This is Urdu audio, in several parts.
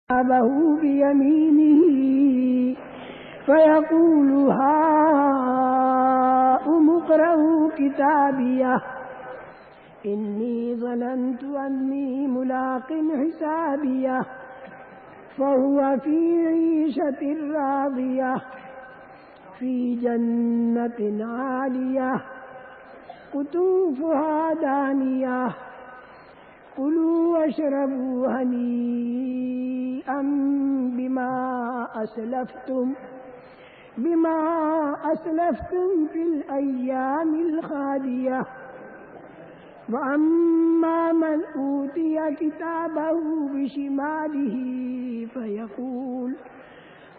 كتابه بيمينه فيقول هاؤم اقرءوا كتابيه إني ظننت أني ملاق حسابيه فهو في عيشة راضية في جنة عالية قطوفها دانية كلوا واشربوا هنيئا بما أسلفتم في الأيام الخالية وأما من أوتي كتابه بشماله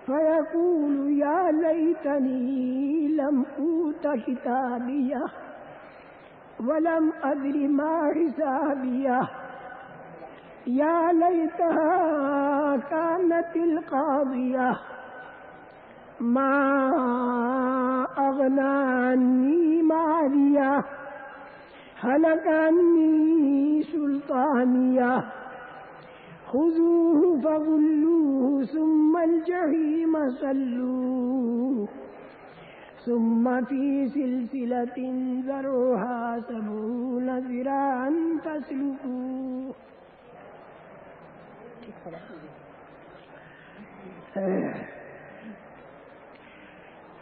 فيقول يا ليتني لم أوت كتابيه ولم أدر ما حسابيه يا ليتها كانت القاضية ما أغنى عني ماليه هلك عني سلطانيه خذوه فغلوه ثم الجحيم صلوه ثم في سلسلة ذرعها 70 ذراعا فاسلكوه.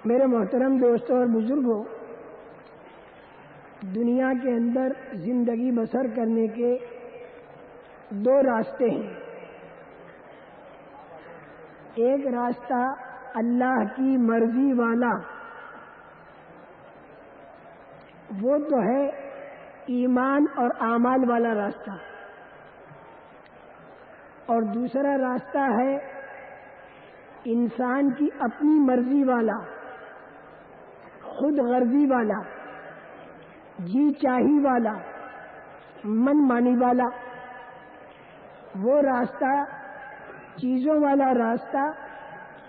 میرے محترم دوستوں اور بزرگوں، دنیا کے اندر زندگی بسر کرنے کے دو راستے ہیں. ایک راستہ اللہ کی مرضی والا، وہ تو ہے ایمان اور اعمال والا راستہ، اور دوسرا راستہ ہے انسان کی اپنی مرضی والا، خود غرضی والا، جی چاہی والا، من مانی والا. وہ راستہ چیزوں والا راستہ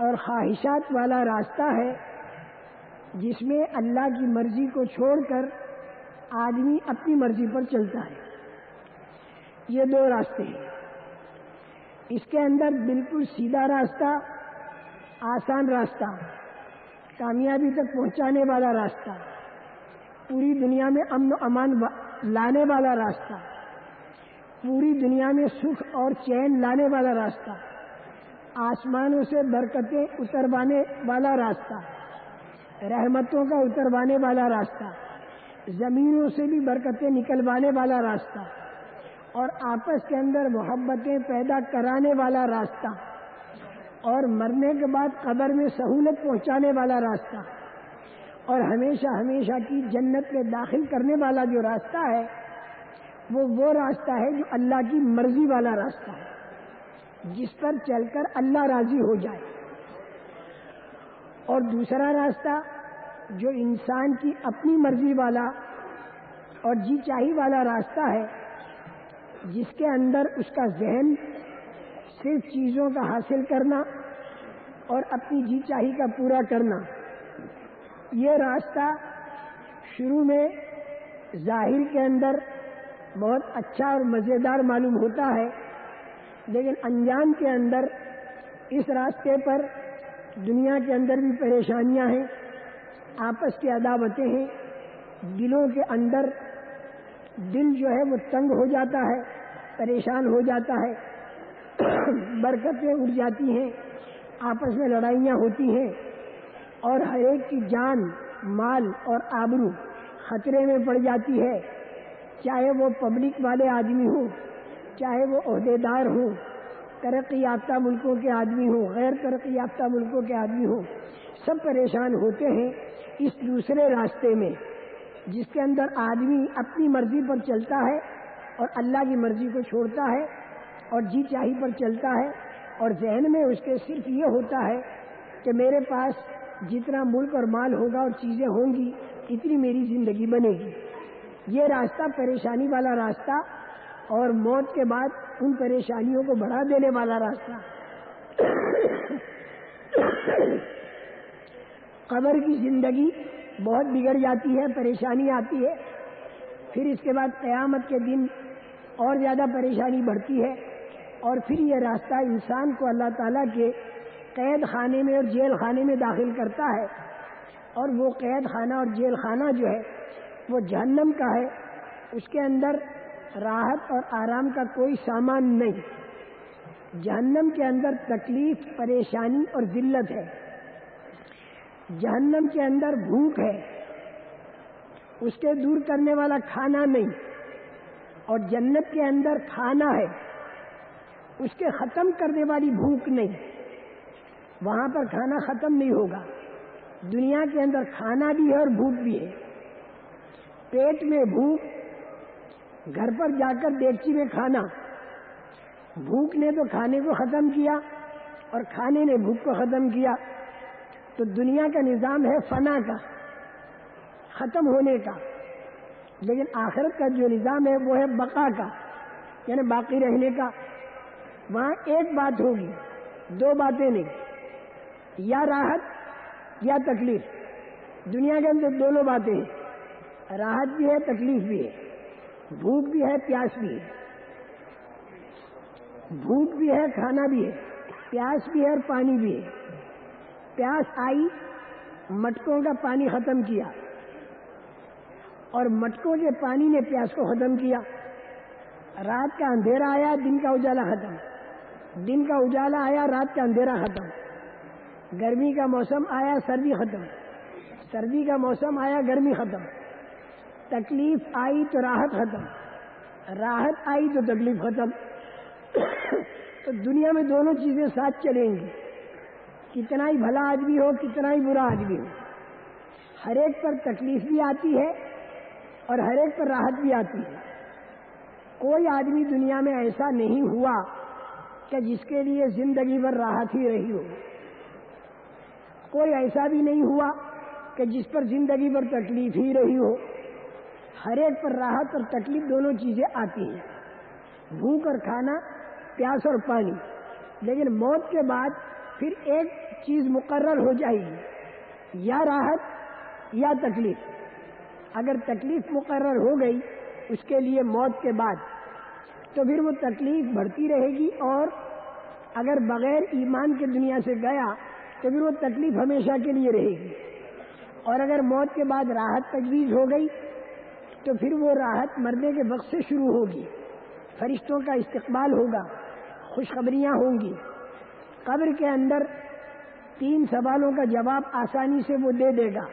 اور خواہشات والا راستہ ہے جس میں اللہ کی مرضی کو چھوڑ کر آدمی اپنی مرضی پر چلتا ہے. یہ دو راستے ہیں. اس کے اندر بالکل سیدھا راستہ، آسان راستہ، کامیابی تک پہنچانے والا راستہ، پوری دنیا میں امن و امان لانے والا راستہ، پوری دنیا میں سکھ اور چین لانے والا راستہ، آسمانوں سے برکتیں اتروانے والا راستہ، رحمتوں کا اتروانے والا راستہ، زمینوں سے بھی برکتیں نکلوانے والا راستہ، اور آپس کے اندر محبتیں پیدا کرانے والا راستہ، اور مرنے کے بعد قبر میں سہولت پہنچانے والا راستہ، اور ہمیشہ ہمیشہ کی جنت میں داخل کرنے والا جو راستہ ہے وہ راستہ ہے جو اللہ کی مرضی والا راستہ ہے، جس پر چل کر اللہ راضی ہو جائے. اور دوسرا راستہ جو انسان کی اپنی مرضی والا اور جی چاہی والا راستہ ہے، جس کے اندر اس کا ذہن صرف چیزوں کا حاصل کرنا اور اپنی جی چاہی کا پورا کرنا. یہ راستہ شروع میں ظاہر کے اندر بہت اچھا اور مزیدار معلوم ہوتا ہے، لیکن انجام کے اندر اس راستے پر دنیا کے اندر بھی پریشانیاں ہیں، آپس کی عداوتیں ہیں، دلوں کے اندر دل جو ہے وہ تنگ ہو جاتا ہے، پریشان ہو جاتا ہے، برکتیں اڑ جاتی ہیں، آپس میں لڑائیاں ہوتی ہیں، اور ہر ایک کی جان، مال اور آبرو خطرے میں پڑ جاتی ہے، چاہے وہ پبلک والے آدمی ہوں، چاہے وہ عہدیدار ہوں، ترقی یافتہ ملکوں کے آدمی ہوں، غیر ترقی یافتہ ملکوں کے آدمی ہوں، سب پریشان ہوتے ہیں اس دوسرے راستے میں، جس کے اندر آدمی اپنی مرضی پر چلتا ہے اور اللہ کی مرضی کو چھوڑتا ہے اور جی چاہی پر چلتا ہے، اور ذہن میں اس کے صرف یہ ہوتا ہے کہ میرے پاس جتنا ملک اور مال ہوگا اور چیزیں ہوں گی اتنی میری زندگی بنے گی. یہ راستہ پریشانی والا راستہ اور موت کے بعد ان پریشانیوں کو بڑھا دینے والا راستہ. قبر کی زندگی بہت بگڑ جاتی ہے، پریشانی آتی ہے، پھر اس کے بعد قیامت کے دن اور زیادہ پریشانی بڑھتی ہے، اور پھر یہ راستہ انسان کو اللہ تعالیٰ کے قید خانے میں اور جیل خانے میں داخل کرتا ہے، اور وہ قید خانہ اور جیل خانہ جو ہے وہ جہنم کا ہے، اس کے اندر راحت اور آرام کا کوئی سامان نہیں۔ جہنم کے اندر تکلیف، پریشانی اور ذلت ہے، جہنم کے اندر بھوک ہے، اس کے دور کرنے والا کھانا نہیں، اور جنت کے اندر کھانا ہے، اس کے ختم کرنے والی بھوک نہیں۔ وہاں پر کھانا ختم نہیں ہوگا، دنیا کے اندر کھانا بھی ہے اور بھوک بھی ہے۔ پیٹ میں بھوک، گھر پر جا کر دیگچی میں کھانا، بھوک نے تو کھانے کو ختم کیا اور کھانے نے بھوک کو ختم کیا۔ تو دنیا کا نظام ہے فنا کا، ختم ہونے کا، لیکن آخرت کا جو نظام ہے وہ ہے بقا کا، یعنی باقی رہنے کا۔ وہاں ایک بات ہوگی، دو باتیں نہیں، یا راحت یا تکلیف۔ دنیا کے اندر دونوں باتیں ہیں، راحت بھی ہے، تکلیف بھی ہے، بھوک بھی ہے، پیاس بھی ہے۔ بھوک بھی ہے، کھانا بھی ہے، پیاس بھی ہے اور پانی بھی ہے۔ پیاس آئی، مٹکوں کا پانی ختم کیا، اور مٹکوں کے پانی نے پیاس کو ختم کیا۔ رات کا اندھیرا آیا، دن کا اجالا ختم، دن کا اجالا آیا، رات کا اندھیرا ختم۔ گرمی کا موسم آیا، سردی ختم، سردی کا موسم آیا، گرمی ختم۔ تکلیف آئی تو راحت ختم، راحت آئی تو تکلیف ختم۔ تو دنیا میں دونوں چیزیں ساتھ چلیں گی، کتنا ہی بھلا آدمی ہو، کتنا ہی برا آدمی ہو، ہر ایک پر تکلیف بھی آتی ہے اور ہر ایک پر راحت بھی آتی ہے۔ کوئی آدمی دنیا میں ایسا نہیں ہوا کہ جس کے لیے زندگی بھر راحت ہی رہی ہو، کوئی ایسا بھی نہیں ہوا کہ جس پر زندگی بھر تکلیف ہی رہی ہو۔ ہر ایک پر راحت اور تکلیف دونوں چیزیں آتی ہیں، بھوک اور کھانا، پیاس اور پانی۔ لیکن موت کے بعد پھر ایک چیز مقرر ہو جائے گی، یا راحت یا تکلیف۔ اگر تکلیف مقرر ہو گئی اس کے لیے موت کے بعد، تو پھر وہ تکلیف بڑھتی رہے گی، اور اگر بغیر ایمان کے دنیا سے گیا تو پھر وہ تکلیف ہمیشہ کے لیے رہے گی۔ اور اگر موت کے بعد راحت تجویز ہو گئی تو پھر وہ راحت مرنے کے وقت سے شروع ہوگی، فرشتوں کا استقبال ہوگا، خوشخبریاں ہوں گی۔ قبر کے اندر 3 سوالوں کا جواب آسانی سے وہ دے دے گا،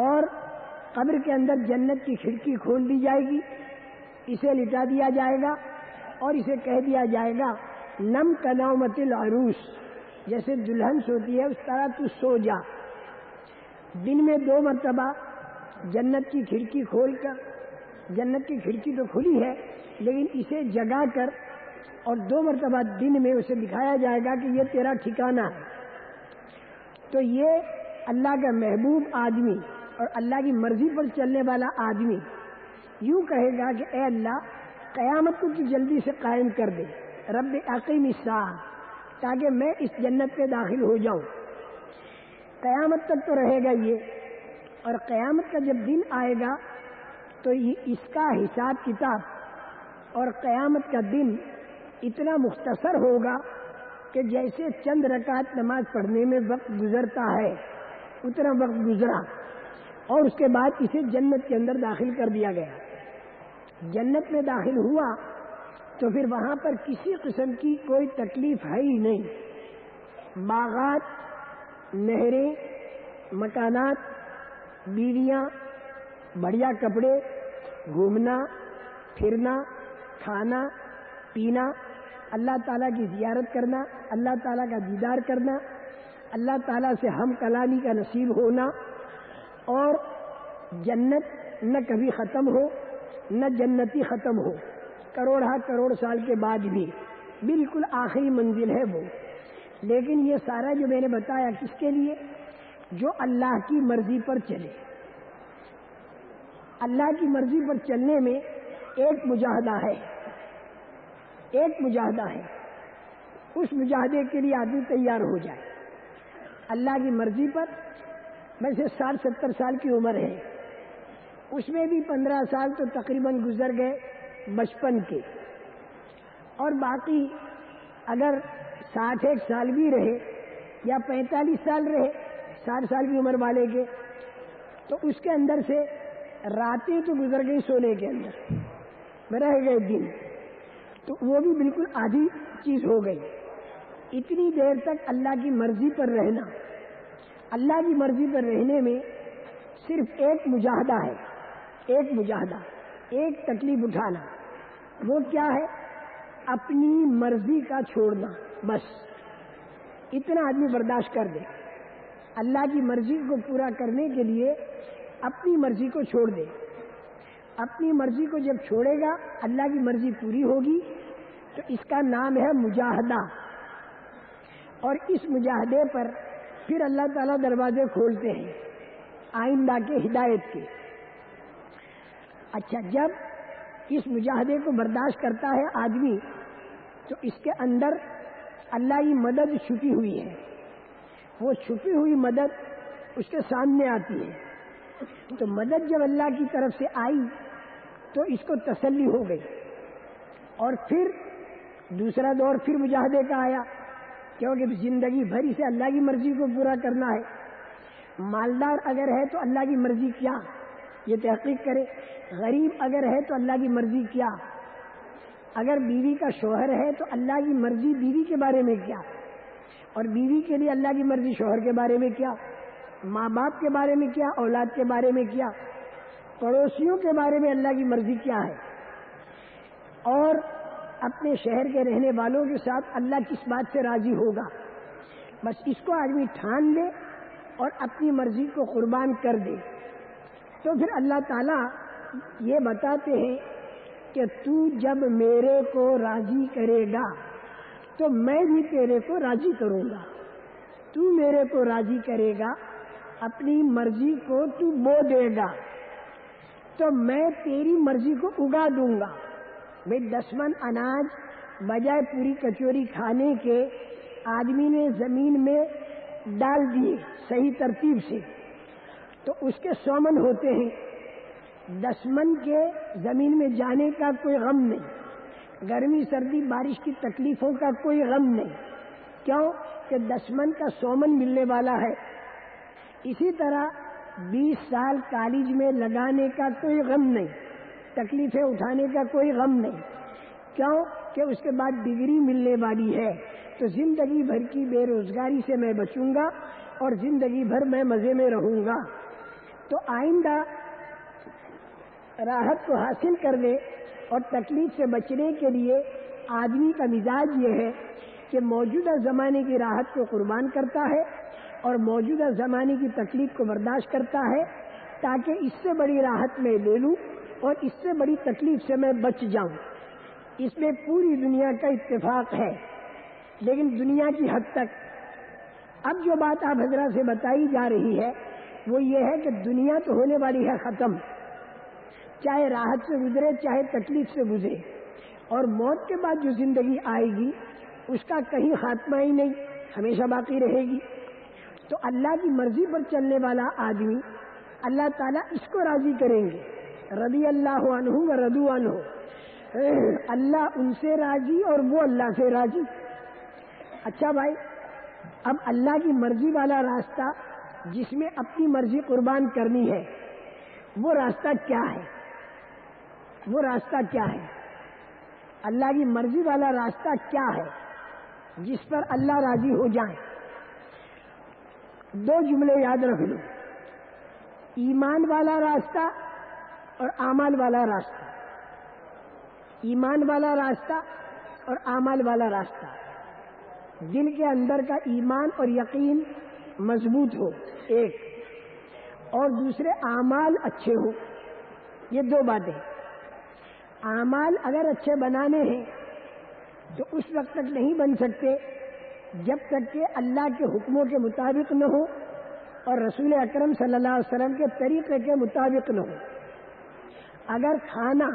اور قبر کے اندر جنت کی کھڑکی کھول دی جائے گی، اسے لٹا دیا جائے گا اور اسے کہہ دیا جائے گا نم کنومت العروس، جیسے دلہن سوتی ہے اس طرح تو سو جا۔ دن میں 2 مرتبہ جنت کی کھڑکی کھول کر، جنت کی کھڑکی تو کھلی ہے لیکن اسے جگا کر، اور 2 مرتبہ دن میں اسے دکھایا جائے گا کہ یہ تیرا ٹھکانہ ہے۔ تو یہ اللہ کا محبوب آدمی اور اللہ کی مرضی پر چلنے والا آدمی یوں کہے گا کہ اے اللہ، قیامت کو تو جلدی سے قائم کر دے، رب اقیم الساعہ، تاکہ میں اس جنت میں داخل ہو جاؤں۔ قیامت تک تو رہے گا یہ، اور قیامت کا جب دن آئے گا تو اس کا حساب کتاب اور قیامت کا دن اتنا مختصر ہوگا کہ جیسے چند رکعت نماز پڑھنے میں وقت گزرتا ہے اتنا وقت گزرا، اور اس کے بعد اسے جنت کے اندر داخل کر دیا گیا۔ جنت میں داخل ہوا تو پھر وہاں پر کسی قسم کی کوئی تکلیف ہے ہی نہیں، باغات، نہریں، مکانات، بیویاں، بڑھیا کپڑے، گھومنا پھرنا، کھانا پینا، اللہ تعالیٰ کی زیارت کرنا، اللہ تعالیٰ کا دیدار کرنا، اللہ تعالیٰ سے ہم کلامی کا نصیب ہونا، اور جنت نہ کبھی ختم ہو نہ جنتی ختم ہو، کروڑ سال کے بعد بھی بالکل آخری منزل ہے وہ۔ لیکن یہ سارا جو میں نے بتایا کس کے لیے؟ جو اللہ کی مرضی پر چلے۔ اللہ کی مرضی پر چلنے میں ایک مجاہدہ ہے، ایک مجاہدہ ہے، اس مجاہدے کے لیے آدمی تیار ہو جائے۔ اللہ کی مرضی پر ویسے 60-70 سال کی عمر ہے، اس میں بھی 15 سال تو تقریباً گزر گئے بچپن کے، اور باقی اگر 61 سال بھی رہے یا 45 سال رہے 60 سال کی عمر والے کے، تو اس کے اندر سے راتیں تو گزر گئی سونے کے اندر، رہ گئے دن، تو وہ بھی بالکل آدھی چیز ہو گئی۔ اتنی دیر تک اللہ کی مرضی پر رہنا، اللہ کی مرضی پر رہنے میں صرف ایک مجاہدہ ہے، ایک مجاہدہ، ایک تکلیف اٹھانا۔ وہ کیا ہے؟ اپنی مرضی کا چھوڑنا، بس اتنا آدمی برداشت کر دے۔ اللہ کی مرضی کو پورا کرنے کے لیے اپنی مرضی کو چھوڑ دے۔ اپنی مرضی کو جب چھوڑے گا، اللہ کی مرضی پوری ہوگی، تو اس کا نام ہے مجاہدہ۔ اور اس مجاہدے پر پھر اللہ تعالیٰ دروازے کھولتے ہیں آئندہ کے، ہدایت کے۔ اچھا، جب اس مجاہدے کو برداشت کرتا ہے آدمی، تو اس کے اندر اللہ کی مدد چھپی ہوئی ہے۔ وہ چھپی ہوئی مدد اس کے سامنے آتی ہے۔ تو مدد جب اللہ کی طرف سے آئی تو اس کو تسلی ہو گئی، اور پھر دوسرا دور پھر مجاہدے کا آیا، کیونکہ زندگی بھر اسے اللہ کی مرضی کو پورا کرنا ہے۔ مالدار اگر ہے تو اللہ کی مرضی کیا، یہ تحقیق کرے۔ غریب اگر ہے تو اللہ کی مرضی کیا۔ اگر بیوی کا شوہر ہے تو اللہ کی مرضی بیوی کے بارے میں کیا، اور بیوی کے لیے اللہ کی مرضی شوہر کے بارے میں کیا، ماں باپ کے بارے میں کیا، اولاد کے بارے میں کیا، پڑوسیوں کے بارے میں اللہ کی مرضی کیا ہے، اور اپنے شہر کے رہنے والوں کے ساتھ اللہ کس بات سے راضی ہوگا۔ بس اس کو آدمی ٹھان لے اور اپنی مرضی کو قربان کر دے، تو پھر اللہ تعالیٰ یہ بتاتے ہیں کہ تو جب میرے کو راضی کرے گا تو میں بھی تیرے کو راضی کروں گا۔ تو میرے کو راضی کرے گا، اپنی مرضی کو تو بو دے گا، تو میں تیری مرضی کو اگا دوں گا۔ میں 10 من اناج بجائے پوری کچوری کھانے کے آدمی نے زمین میں ڈال دیے صحیح ترتیب سے، تو اس کے 100 من ہوتے ہیں۔ 10 من کے زمین میں جانے کا کوئی غم نہیں، گرمی سردی بارش کی تکلیفوں کا کوئی غم نہیں، کیوں کہ 10 من کا 100 من ملنے والا ہے۔ اسی طرح 20 سال کالج میں لگانے کا کوئی غم نہیں، تکلیفیں اٹھانے کا کوئی غم نہیں، کیوں کہ اس کے بعد ڈگری ملنے والی ہے۔ تو زندگی بھر کی بے روزگاری سے میں بچوں گا اور زندگی بھر میں مزے میں رہوں گا۔ تو آئندہ راحت کو حاصل کرنے اور تکلیف سے بچنے کے لیے آدمی کا مزاج یہ ہے کہ موجودہ زمانے کی راحت کو قربان کرتا ہے اور موجودہ زمانے کی تکلیف کو برداشت کرتا ہے، تاکہ اس سے بڑی راحت میں لے لوں اور اس سے بڑی تکلیف سے میں بچ جاؤں۔ اس میں پوری دنیا کا اتفاق ہے، لیکن دنیا کی حد تک۔ اب جو بات آپ حضرات سے بتائی جا رہی ہے وہ یہ ہے کہ دنیا تو ہونے والی ہے ختم، چاہے راحت سے گزرے چاہے تکلیف سے گزرے، اور موت کے بعد جو زندگی آئے گی اس کا کہیں خاتمہ ہی نہیں، ہمیشہ باقی رہے گی۔ تو اللہ کی مرضی پر چلنے والا آدمی اللہ تعالیٰ اس کو راضی کریں گے، رضی اللہ عنہ و رضوا عنہ، اللہ ان سے راضی اور وہ اللہ سے راضی۔ اچھا بھائی، اب اللہ کی مرضی والا راستہ جس میں اپنی مرضی قربان کرنی ہے، وہ راستہ کیا ہے؟ وہ راستہ کیا ہے؟ اللہ کی مرضی والا راستہ کیا ہے جس پر اللہ راضی ہو جائے؟ 2 جملے یاد رکھ لو، ایمان والا راستہ اور اعمال والا راستہ۔ ایمان والا راستہ اور اعمال والا راستہ، دل کے اندر کا ایمان اور یقین مضبوط ہو ایک، اور دوسرے اعمال اچھے ہو، یہ 2 باتیں۔ اعمال اگر اچھے بنانے ہیں تو اس وقت تک نہیں بن سکتے جب تک کہ اللہ کے حکموں کے مطابق نہ ہو اور رسول اکرم صلی اللہ علیہ وسلم کے طریقے کے مطابق نہ ہو۔ اگر کھانا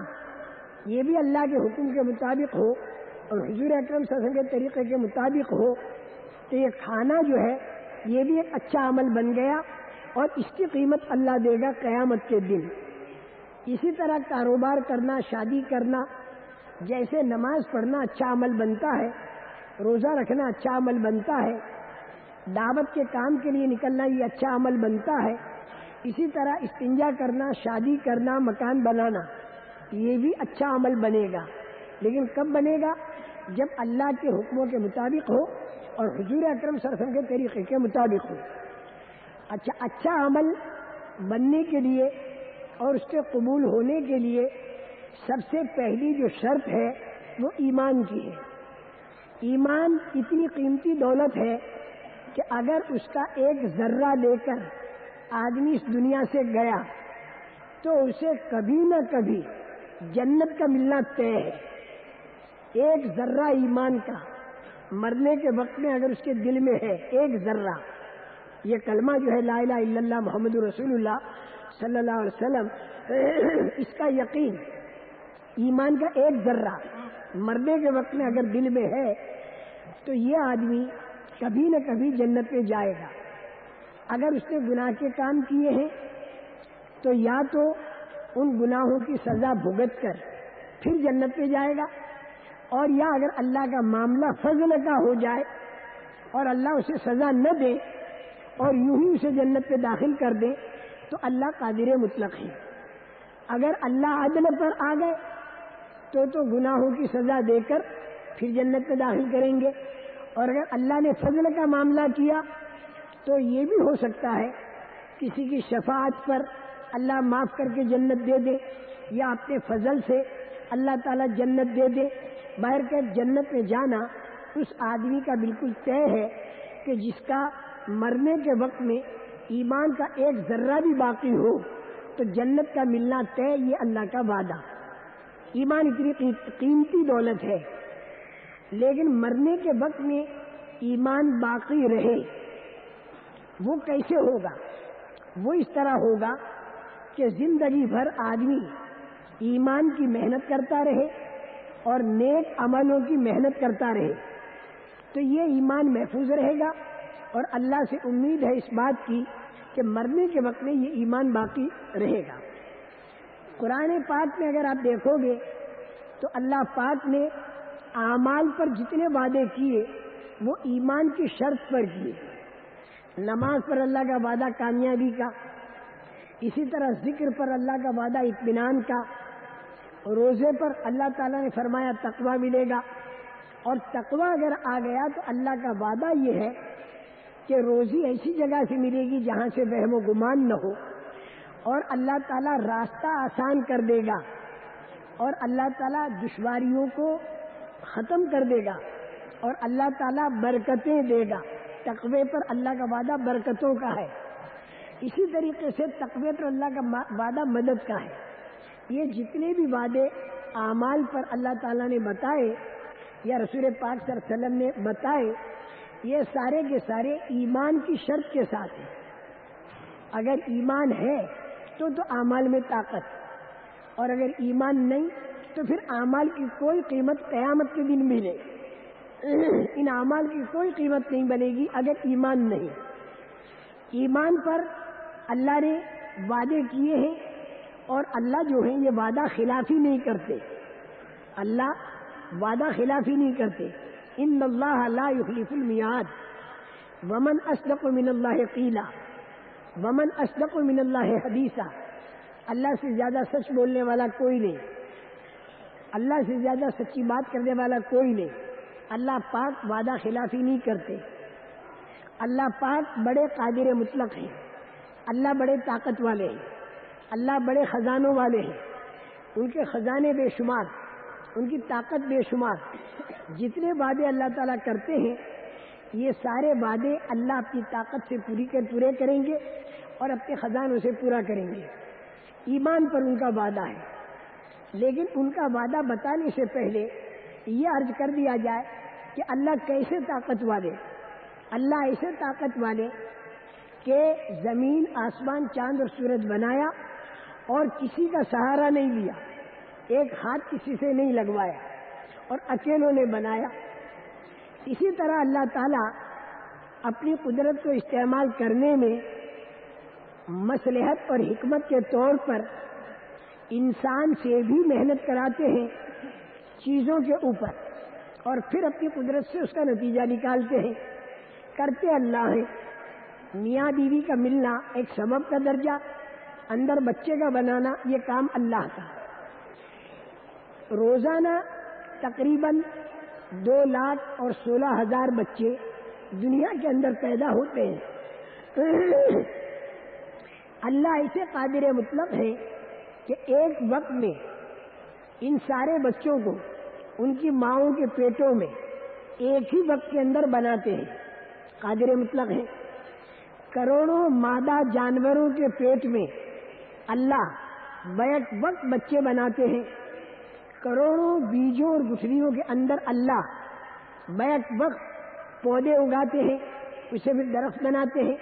یہ بھی اللہ کے حکم کے مطابق ہو اور حضور اکرم صلی اللہ علیہ وسلم کے طریقے کے مطابق ہو تو یہ کھانا جو ہے یہ بھی ایک اچھا عمل بن گیا اور اس کی قیمت اللہ دے گا قیامت کے دن۔ اسی طرح کاروبار کرنا، شادی کرنا، جیسے نماز پڑھنا اچھا عمل بنتا ہے، روزہ رکھنا اچھا عمل بنتا ہے، دعوت کے کام کے لیے نکلنا یہ اچھا عمل بنتا ہے، اسی طرح استنجا کرنا، شادی کرنا، مکان بنانا یہ بھی اچھا عمل بنے گا، لیکن کب بنے گا؟ جب اللہ کے حکموں کے مطابق ہو اور حضور اکرم صلی اللہ علیہ وسلم کے طریقے کے مطابق ہو۔ اچھا عمل بننے کے لیے اور اس کے قبول ہونے کے لیے سب سے پہلی جو شرط ہے وہ ایمان کی ہے۔ ایمان اتنی قیمتی دولت ہے کہ اگر اس کا ایک ذرہ لے کر آدمی اس دنیا سے گیا تو اسے کبھی نہ کبھی جنت کا ملنا طے ہے۔ ایک ذرہ ایمان کا مرنے کے وقت میں اگر اس کے دل میں ہے، ایک ذرہ، یہ کلمہ جو ہے لا الہ الا اللہ محمد رسول اللہ صلی اللہ علیہ وسلم، اس کا یقین، ایمان کا ایک ذرہ مرنے کے وقت میں اگر دل میں ہے تو یہ آدمی کبھی نہ کبھی جنت میں جائے گا۔ اگر اس نے گناہ کے کام کیے ہیں تو یا تو ان گناہوں کی سزا بھگت کر پھر جنت میں جائے گا، اور یا اگر اللہ کا معاملہ فضل کا ہو جائے اور اللہ اسے سزا نہ دے اور یوں ہی اسے جنت میں داخل کر دے تو اللہ قادر مطلق ہے۔ اگر اللہ عدل پر آ گئے تو گناہوں کی سزا دے کر پھر جنت میں داخل کریں گے، اور اگر اللہ نے فضل کا معاملہ کیا تو یہ بھی ہو سکتا ہے کسی کی شفاعت پر اللہ معاف کر کے جنت دے دے، یا اپنے فضل سے اللہ تعالیٰ جنت دے دے۔ باہر کے جنت میں جانا اس آدمی کا بالکل طے ہے کہ جس کا مرنے کے وقت میں ایمان کا ایک ذرہ بھی باقی ہو تو جنت کا ملنا طے، یہ اللہ کا وعدہ۔ ایمان اتنی قیمتی دولت ہے، لیکن مرنے کے وقت میں ایمان باقی رہے وہ کیسے ہوگا؟ وہ اس طرح ہوگا کہ زندگی بھر آدمی ایمان کی محنت کرتا رہے اور نیک عملوں کی محنت کرتا رہے تو یہ ایمان محفوظ رہے گا، اور اللہ سے امید ہے اس بات کی کہ مرنے کے وقت میں یہ ایمان باقی رہے گا۔ قرآن پاک میں اگر آپ دیکھو گے تو اللہ پاک نے اعمال پر جتنے وعدے کیے وہ ایمان کی شرط پر کیے۔ نماز پر اللہ کا وعدہ کامیابی کا، اسی طرح ذکر پر اللہ کا وعدہ اطمینان کا، روزے پر اللہ تعالیٰ نے فرمایا تقویٰ ملے گا، اور تقویٰ اگر آ گیا تو اللہ کا وعدہ یہ ہے کہ روزی ایسی جگہ سے ملے گی جہاں سے وہم و گمان نہ ہو، اور اللہ تعالیٰ راستہ آسان کر دے گا، اور اللہ تعالیٰ دشواریوں کو ختم کر دے گا، اور اللہ تعالیٰ برکتیں دے گا۔ تقوی پر اللہ کا وعدہ برکتوں کا ہے، اسی طریقے سے تقوی پر اللہ کا وعدہ مدد کا ہے۔ یہ جتنے بھی وعدے اعمال پر اللہ تعالیٰ نے بتائے یا رسول پاک صلی اللہ علیہ وسلم نے بتائے، یہ سارے کے سارے ایمان کی شرط کے ساتھ ہیں۔ اگر ایمان ہے تو اعمال میں طاقت، اور اگر ایمان نہیں تو پھر اعمال کی کوئی قیمت قیامت کے دن ملے، ان اعمال کی کوئی قیمت نہیں بنے گی اگر ایمان نہیں۔ ایمان پر اللہ نے وعدے کیے ہیں، اور اللہ جو ہیں یہ وعدہ خلافی نہیں کرتے، اللہ وعدہ خلافی نہیں کرتے۔ ان اللہ لا یخلف المیعاد ومن اصدق من اللہ قیلا ومن اصدق من اللہ حدیثا۔ اللہ سے زیادہ سچ بولنے والا کوئی نہیں، اللہ سے زیادہ سچی بات کرنے والا کوئی نہیں۔ اللہ پاک وعدہ خلافی نہیں کرتے۔ اللہ پاک بڑے قادر مطلق ہیں، اللہ بڑے طاقت والے ہیں، اللہ بڑے خزانوں والے ہیں، ان کے خزانے بے شمار، ان کی طاقت بے شمار۔ جتنے وعدے اللہ تعالیٰ کرتے ہیں یہ سارے وعدے اللہ اپنی طاقت سے پورے کریں گے اور اپنے خزانوں سے پورا کریں گے۔ ایمان پر ان کا وعدہ ہے، لیکن ان کا وعدہ بتانے سے پہلے یہ عرض کر دیا جائے کہ اللہ کیسے طاقت والے؟ اللہ ایسے طاقت والے کہ زمین، آسمان، چاند اور سورج بنایا اور کسی کا سہارا نہیں لیا، ایک ہاتھ کسی سے نہیں لگوایا اور اکیلوں نے بنایا۔ اسی طرح اللہ تعالیٰ اپنی قدرت کو استعمال کرنے میں مصلحت اور حکمت کے طور پر انسان سے بھی محنت کراتے ہیں چیزوں کے اوپر، اور پھر اپنی قدرت سے اس کا نتیجہ نکالتے ہیں. کرتے اللہ ہے. میاں بیوی کا ملنا ایک سبب کا درجہ، اندر بچے کا بنانا یہ کام اللہ کا. روزانہ تقریباً 2,16,000 بچے دنیا کے اندر پیدا ہوتے ہیں. اللہ ایسے قادر مطلق ہے کہ ایک وقت میں ان سارے بچوں کو ان کی ماؤں کے پیٹوں میں ایک ہی وقت کے اندر بناتے ہیں. قادر مطلق ہے. کروڑوں مادہ جانوروں کے پیٹ میں اللہ بیک وقت بچے بناتے ہیں. کروڑوں بیجوں اور گٹھلیوں کے اندر اللہ بیک وقت پودے اگاتے ہیں، اسے بھی درخت بناتے ہیں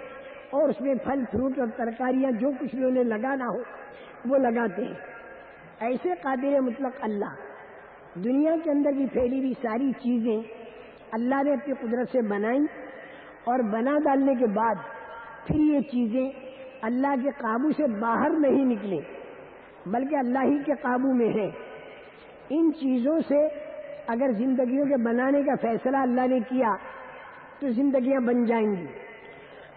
اور اس میں پھل فروٹ اور ترکاریاں جو کچھ بھی انہیں لگانا ہو وہ لگاتے ہیں. ایسے قادر مطلق اللہ دنیا کے اندر بھی پھیلی ہوئی ساری چیزیں اللہ نے اپنی قدرت سے بنائیں اور بنا ڈالنے کے بعد پھر یہ چیزیں اللہ کے قابو سے باہر نہیں نکلیں بلکہ اللہ ہی کے قابو میں ہیں. ان چیزوں سے اگر زندگیوں کے بنانے کا فیصلہ اللہ نے کیا تو زندگیاں بن جائیں گی،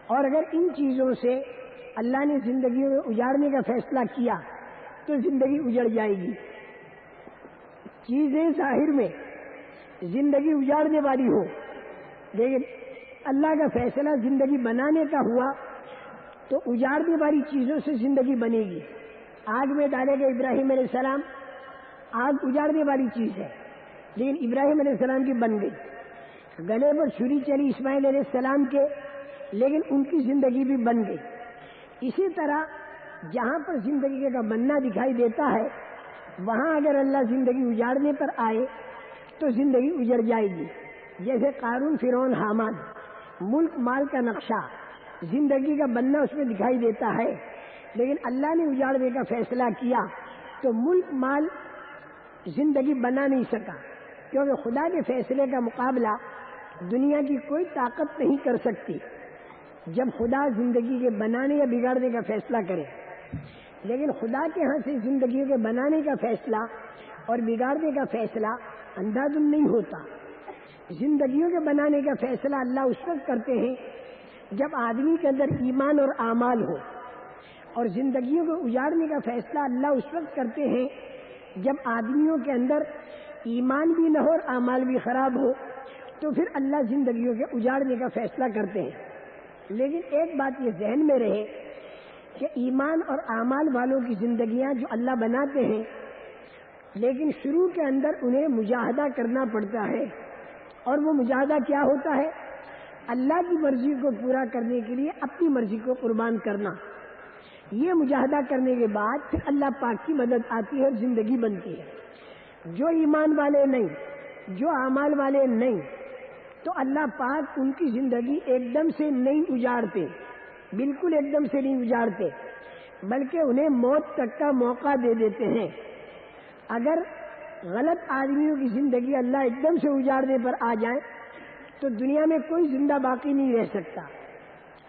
اور اگر ان چیزوں سے اللہ نے زندگیوں کو اجاڑنے کا فیصلہ کیا تو زندگی اجڑ جائے گی. چیزیں ظاہر میں زندگی اجاڑنے والی ہو لیکن اللہ کا فیصلہ زندگی بنانے کا ہوا تو اجاڑنے والی چیزوں سے زندگی بنے گی. آگ میں ڈالے گئے ابراہیم علیہ السلام، آگ اجاڑنے والی چیز ہے لیکن ابراہیم علیہ السلام کی بن گئی. گلے پر چھری چلی اسماعیل علیہ السلام کے لیکن ان کی زندگی بھی بن گئی. اسی طرح جہاں پر زندگی کا بننا دکھائی دیتا ہے وہاں اگر اللہ زندگی اجاڑنے پر آئے تو زندگی اجڑ جائے گی. جیسے قارون، فرعون، حامان، ملک مال کا نقشہ زندگی کا بننا اس میں دکھائی دیتا ہے لیکن اللہ نے اجاڑنے کا فیصلہ کیا تو ملک مال زندگی بنا نہیں سکا، کیونکہ خدا کے فیصلے کا مقابلہ دنیا کی کوئی طاقت نہیں کر سکتی جب خدا زندگی کے بنانے یا بگاڑنے کا فیصلہ کرے. لیکن خدا کے ہاں سے زندگیوں کے بنانے کا فیصلہ اور بگاڑنے کا فیصلہ اندھادھند نہیں ہوتا. زندگیوں کے بنانے کا فیصلہ اللہ اس وقت کرتے ہیں جب آدمی کے اندر ایمان اور اعمال ہو، اور زندگیوں کو اجاڑنے کا فیصلہ اللہ اس وقت کرتے ہیں جب آدمیوں کے اندر ایمان بھی نہ ہو اور اعمال بھی خراب ہو، تو پھر اللہ زندگیوں کے اجاڑنے کا فیصلہ کرتے ہیں. لیکن ایک بات یہ ذہن میں رہے کہ ایمان اور اعمال والوں کی زندگیاں جو اللہ بناتے ہیں لیکن شروع کے اندر انہیں مجاہدہ کرنا پڑتا ہے، اور وہ مجاہدہ کیا ہوتا ہے؟ اللہ کی مرضی کو پورا کرنے کے لیے اپنی مرضی کو قربان کرنا. یہ مجاہدہ کرنے کے بعد پھر اللہ پاک کی مدد آتی ہے اور زندگی بنتی ہے. جو ایمان والے نہیں، جو اعمال والے نہیں، تو اللہ پاک ان کی زندگی ایک دم سے نہیں اجاڑتے، بالکل ایک دم سے نہیں اجاڑتے، بلکہ انہیں موت تک کا موقع دے دیتے ہیں. اگر غلط آدمیوں کی زندگی اللہ ایک دم سے اجاڑنے پر آ جائے تو دنیا میں کوئی زندہ باقی نہیں رہ سکتا.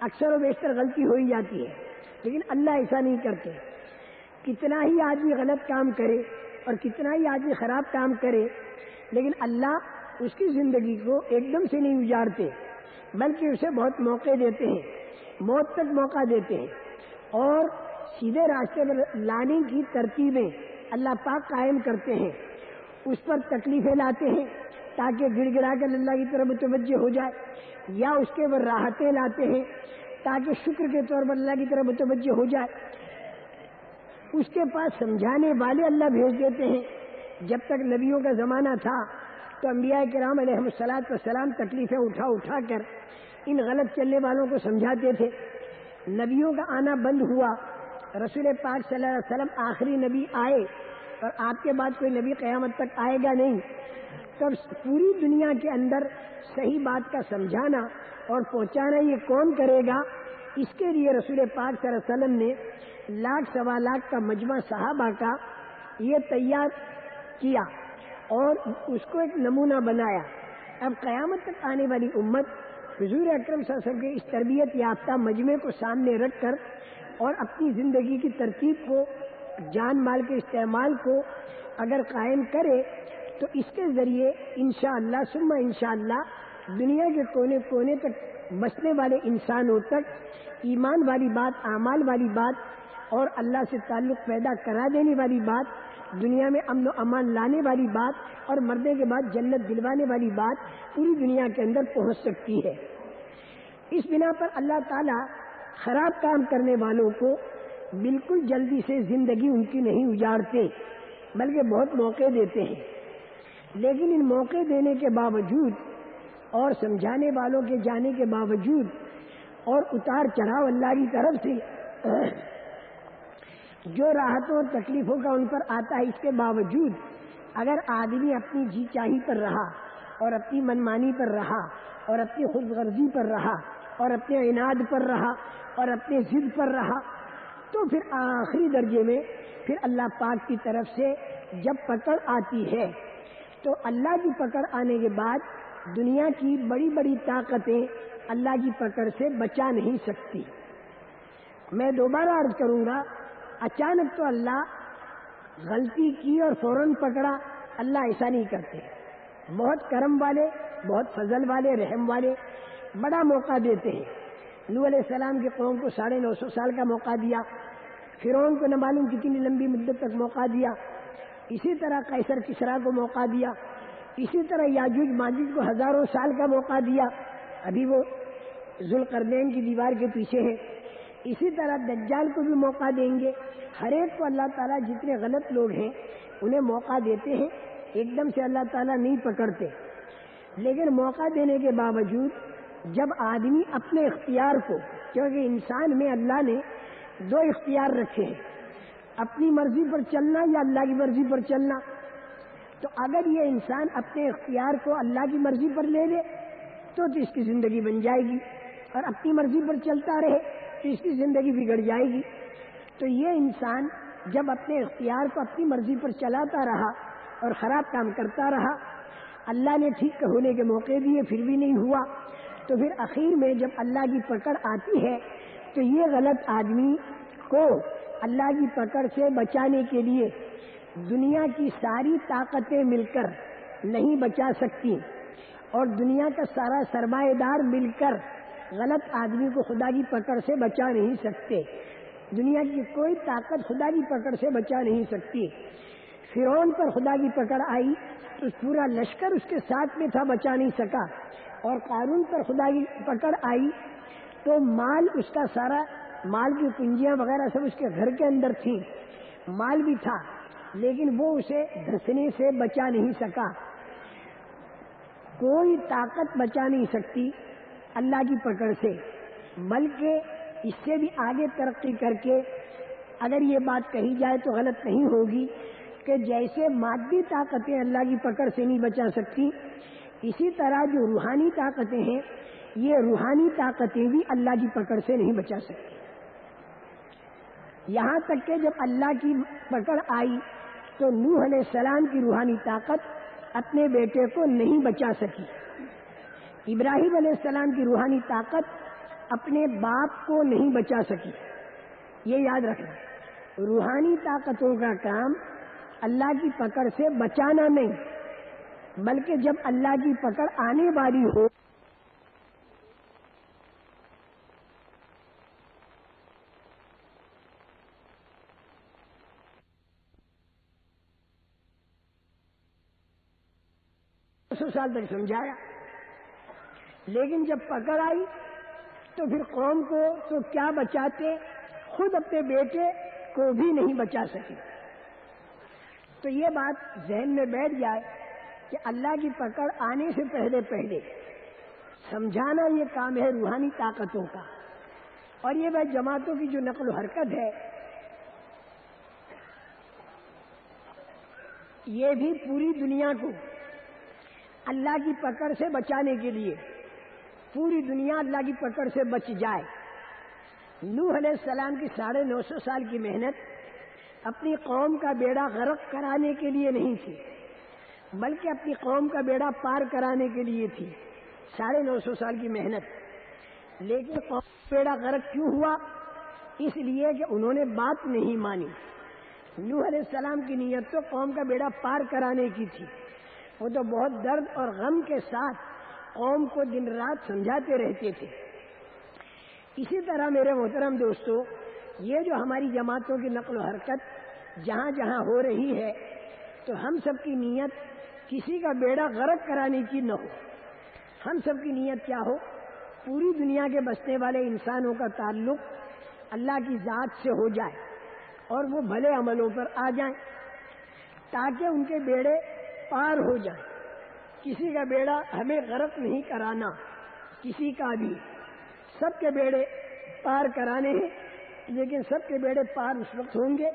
اکثر و بیشتر غلطی ہو ہی جاتی ہے، لیکن اللہ ایسا نہیں کرتے. کتنا ہی آدمی غلط کام کرے اور کتنا ہی آدمی خراب کام کرے لیکن اللہ اس کی زندگی کو ایک دم سے نہیں اجاڑتے بلکہ اسے بہت موقع دیتے ہیں، موت تک موقع دیتے ہیں، اور سیدھے راستے پر لانے کی ترتیبیں اللہ پاک قائم کرتے ہیں. اس پر تکلیفیں لاتے ہیں تاکہ گڑ گڑا کر اللہ کی طرف متوجہ ہو جائے، یا اس کے اوپر راحتیں لاتے ہیں تاکہ شکر کے طور پر اللہ کی طرف متوجہ ہو جائے. اس کے پاس سمجھانے والے اللہ بھیج دیتے ہیں. جب تک نبیوں کا زمانہ تھا تو انبیاء کرام علیہ الصلوۃ والسلام تکلیفیں اٹھا اٹھا کر ان غلط چلنے والوں کو سمجھاتے تھے. نبیوں کا آنا بند ہوا، رسول پاک صلی اللہ علیہ وسلم آخری نبی آئے اور آپ کے بعد کوئی نبی قیامت تک آئے گا نہیں. تب پوری دنیا کے اندر صحیح بات کا سمجھانا اور پہنچانا یہ کون کرے گا؟ اس کے لیے رسول پاک صلی اللہ علیہ وسلم نے 1,00,000 کا مجمع صحابہ کا یہ تیار کیا اور اس کو ایک نمونہ بنایا. اب قیامت تک آنے والی امت حضور اکرم صلی اللہ علیہ وسلم کے اس تربیت یافتہ مجمع کو سامنے رکھ کر اور اپنی زندگی کی ترتیب کو، جان مال کے استعمال کو اگر قائم کرے تو اس کے ذریعے انشاءاللہ ثم انشاءاللہ دنیا کے کونے کونے تک بسنے والے انسانوں تک ایمان والی بات، اعمال والی بات اور اللہ سے تعلق پیدا کرا دینے والی بات، دنیا میں امن و امان لانے والی بات اور مرنے کے بعد جنت دلوانے والی بات پوری دنیا کے اندر پہنچ سکتی ہے۔ اس بنا پر اللہ تعالیٰ خراب کام کرنے والوں کو بالکل جلدی سے زندگی ان کی نہیں اجاڑتے، بلکہ بہت موقع دیتے ہیں۔ لیکن ان موقع دینے کے باوجود اور سمجھانے والوں کے جانے کے باوجود اور اتار چڑھاؤ اللہ کی طرف سے جو راحتوں اور تکلیفوں کا ان پر آتا ہے، اس کے باوجود اگر آدمی اپنی جی چاہی پر رہا اور اپنی منمانی پر رہا اور اپنی خود غرضی پر رہا اور اپنے عناد پر رہا اور اپنے ضد پر رہا، تو پھر آخری درجے میں پھر اللہ پاک کی طرف سے جب پکڑ آتی ہے تو اللہ کی پکڑ آنے کے بعد دنیا کی بڑی بڑی طاقتیں اللہ کی پکڑ سے بچا نہیں سکتی۔ میں دوبارہ عرض کروں گا، اچانک تو اللہ غلطی کی اور فوراً پکڑا، اللہ ایسا نہیں کرتے۔ بہت کرم والے، بہت فضل والے، رحم والے بڑا موقع دیتے ہیں۔ نوح علیہ السلام کی قوم کو 950 سال کا موقع دیا، فرعون کو نہ معلوم کتنی لمبی مدت تک موقع دیا، اسی طرح قیصر کسریٰ کو موقع دیا، اسی طرح یاجوج ماجوج کو ہزاروں سال کا موقع دیا، ابھی وہ ذوالقرنین کی دیوار کے پیچھے ہے، اسی طرح دجال کو بھی موقع دیں گے۔ ہر ایک کو اللہ تعالیٰ جتنے غلط لوگ ہیں انہیں موقع دیتے ہیں، ایک دم سے اللہ تعالیٰ نہیں پکڑتے، لیکن موقع دینے کے باوجود جب آدمی اپنے اختیار کو، کیونکہ انسان میں اللہ نے 2 اختیار رکھے ہیں، اپنی مرضی پر چلنا یا اللہ کی مرضی پر چلنا، تو اگر یہ انسان اپنے اختیار کو اللہ کی مرضی پر لے لے تو اس کی زندگی بن جائے گی، اور اپنی مرضی پر چلتا رہے تو اس کی زندگی بگڑ جائے گی۔ تو یہ انسان جب اپنے اختیار کو اپنی مرضی پر چلاتا رہا اور خراب کام کرتا رہا، اللہ نے ٹھیک ہونے کے موقع دیے پھر بھی نہیں ہوا، تو پھر اخیر میں جب اللہ کی پکڑ آتی ہے تو یہ غلط آدمی کو اللہ کی پکڑ سے بچانے کے لیے دنیا کی ساری طاقتیں مل کر نہیں بچا سکتی، اور دنیا کا سارا سرمایہ دار مل کر غلط آدمی کو خدا کی پکڑ سے بچا نہیں سکتے۔ دنیا کی کوئی طاقت خدا کی پکڑ سے بچا نہیں سکتی۔ فرعون پر خدا کی پکڑ آئی تو پورا لشکر اس کے ساتھ میں تھا، بچا نہیں سکا، اور قارون پر خدا کی پکڑ آئی تو مال اس کا سارا، مال کی کنجیاں وغیرہ سب اس کے گھر کے اندر تھیں، مال بھی تھا، لیکن وہ اسے دھنسنے سے بچا نہیں سکا۔ کوئی طاقت بچا نہیں سکتی اللہ کی پکڑ سے، بلکہ اس سے بھی آگے ترقی کر کے اگر یہ بات کہی جائے تو غلط نہیں ہوگی کہ جیسے مادی طاقتیں اللہ کی پکڑ سے نہیں بچا سکتی، اسی طرح جو روحانی طاقتیں ہیں یہ روحانی طاقتیں بھی اللہ کی پکڑ سے نہیں بچا سکتی۔ یہاں تک کہ جب اللہ کی پکڑ آئی تو نوح علیہ السلام کی روحانی طاقت اپنے بیٹے کو نہیں بچا سکی، ابراہیم علیہ السلام کی روحانی طاقت اپنے باپ کو نہیں بچا سکی۔ یہ یاد رکھنا، روحانی طاقتوں کا کام اللہ کی پکڑ سے بچانا نہیں، بلکہ جب اللہ کی پکڑ آنے والی ہو سال تک سمجھایا، لیکن جب پکڑ آئی تو پھر قوم کو تو کیا بچاتے، خود اپنے بیٹے کو بھی نہیں بچا سکے۔ تو یہ بات ذہن میں بیٹھ جائے کہ اللہ کی پکڑ آنے سے پہلے پہلے سمجھانا یہ کام ہے روحانی طاقتوں کا۔ اور یہ بات جماعتوں کی جو نقل و حرکت ہے یہ بھی پوری دنیا کو اللہ کی پکڑ سے بچانے کے لیے، پوری دنیا اللہ کی پکڑ سے بچ جائے۔ نوح علیہ السلام کی 950 سال کی محنت اپنی قوم کا بیڑا غرق کرانے کے لیے نہیں تھی، بلکہ اپنی قوم کا بیڑا پار کرانے کے لیے تھی 950 سال کی محنت۔ لیکن قوم کا بیڑا غرق کیوں ہوا؟ اس لیے کہ انہوں نے بات نہیں مانی۔ نوح علیہ السلام کی نیت تو قوم کا بیڑا پار کرانے کی تھی، وہ تو بہت درد اور غم کے ساتھ قوم کو دن رات سمجھاتے رہتے تھے۔ اسی طرح میرے محترم دوستو، یہ جو ہماری جماعتوں کی نقل و حرکت جہاں جہاں ہو رہی ہے، تو ہم سب کی نیت کسی کا بیڑا غرق کرانے کی نہ ہو۔ ہم سب کی نیت کیا ہو؟ پوری دنیا کے بسنے والے انسانوں کا تعلق اللہ کی ذات سے ہو جائے اور وہ بھلے عملوں پر آ جائیں، تاکہ ان کے بیڑے پار ہو جائیں۔ کسی کا بیڑا ہمیں غرق نہیں کرانا، کسی کا بھی، سب کے بیڑے پار کرانے ہیں، لیکن سب کے بیڑے پار اس وقت ہوں گے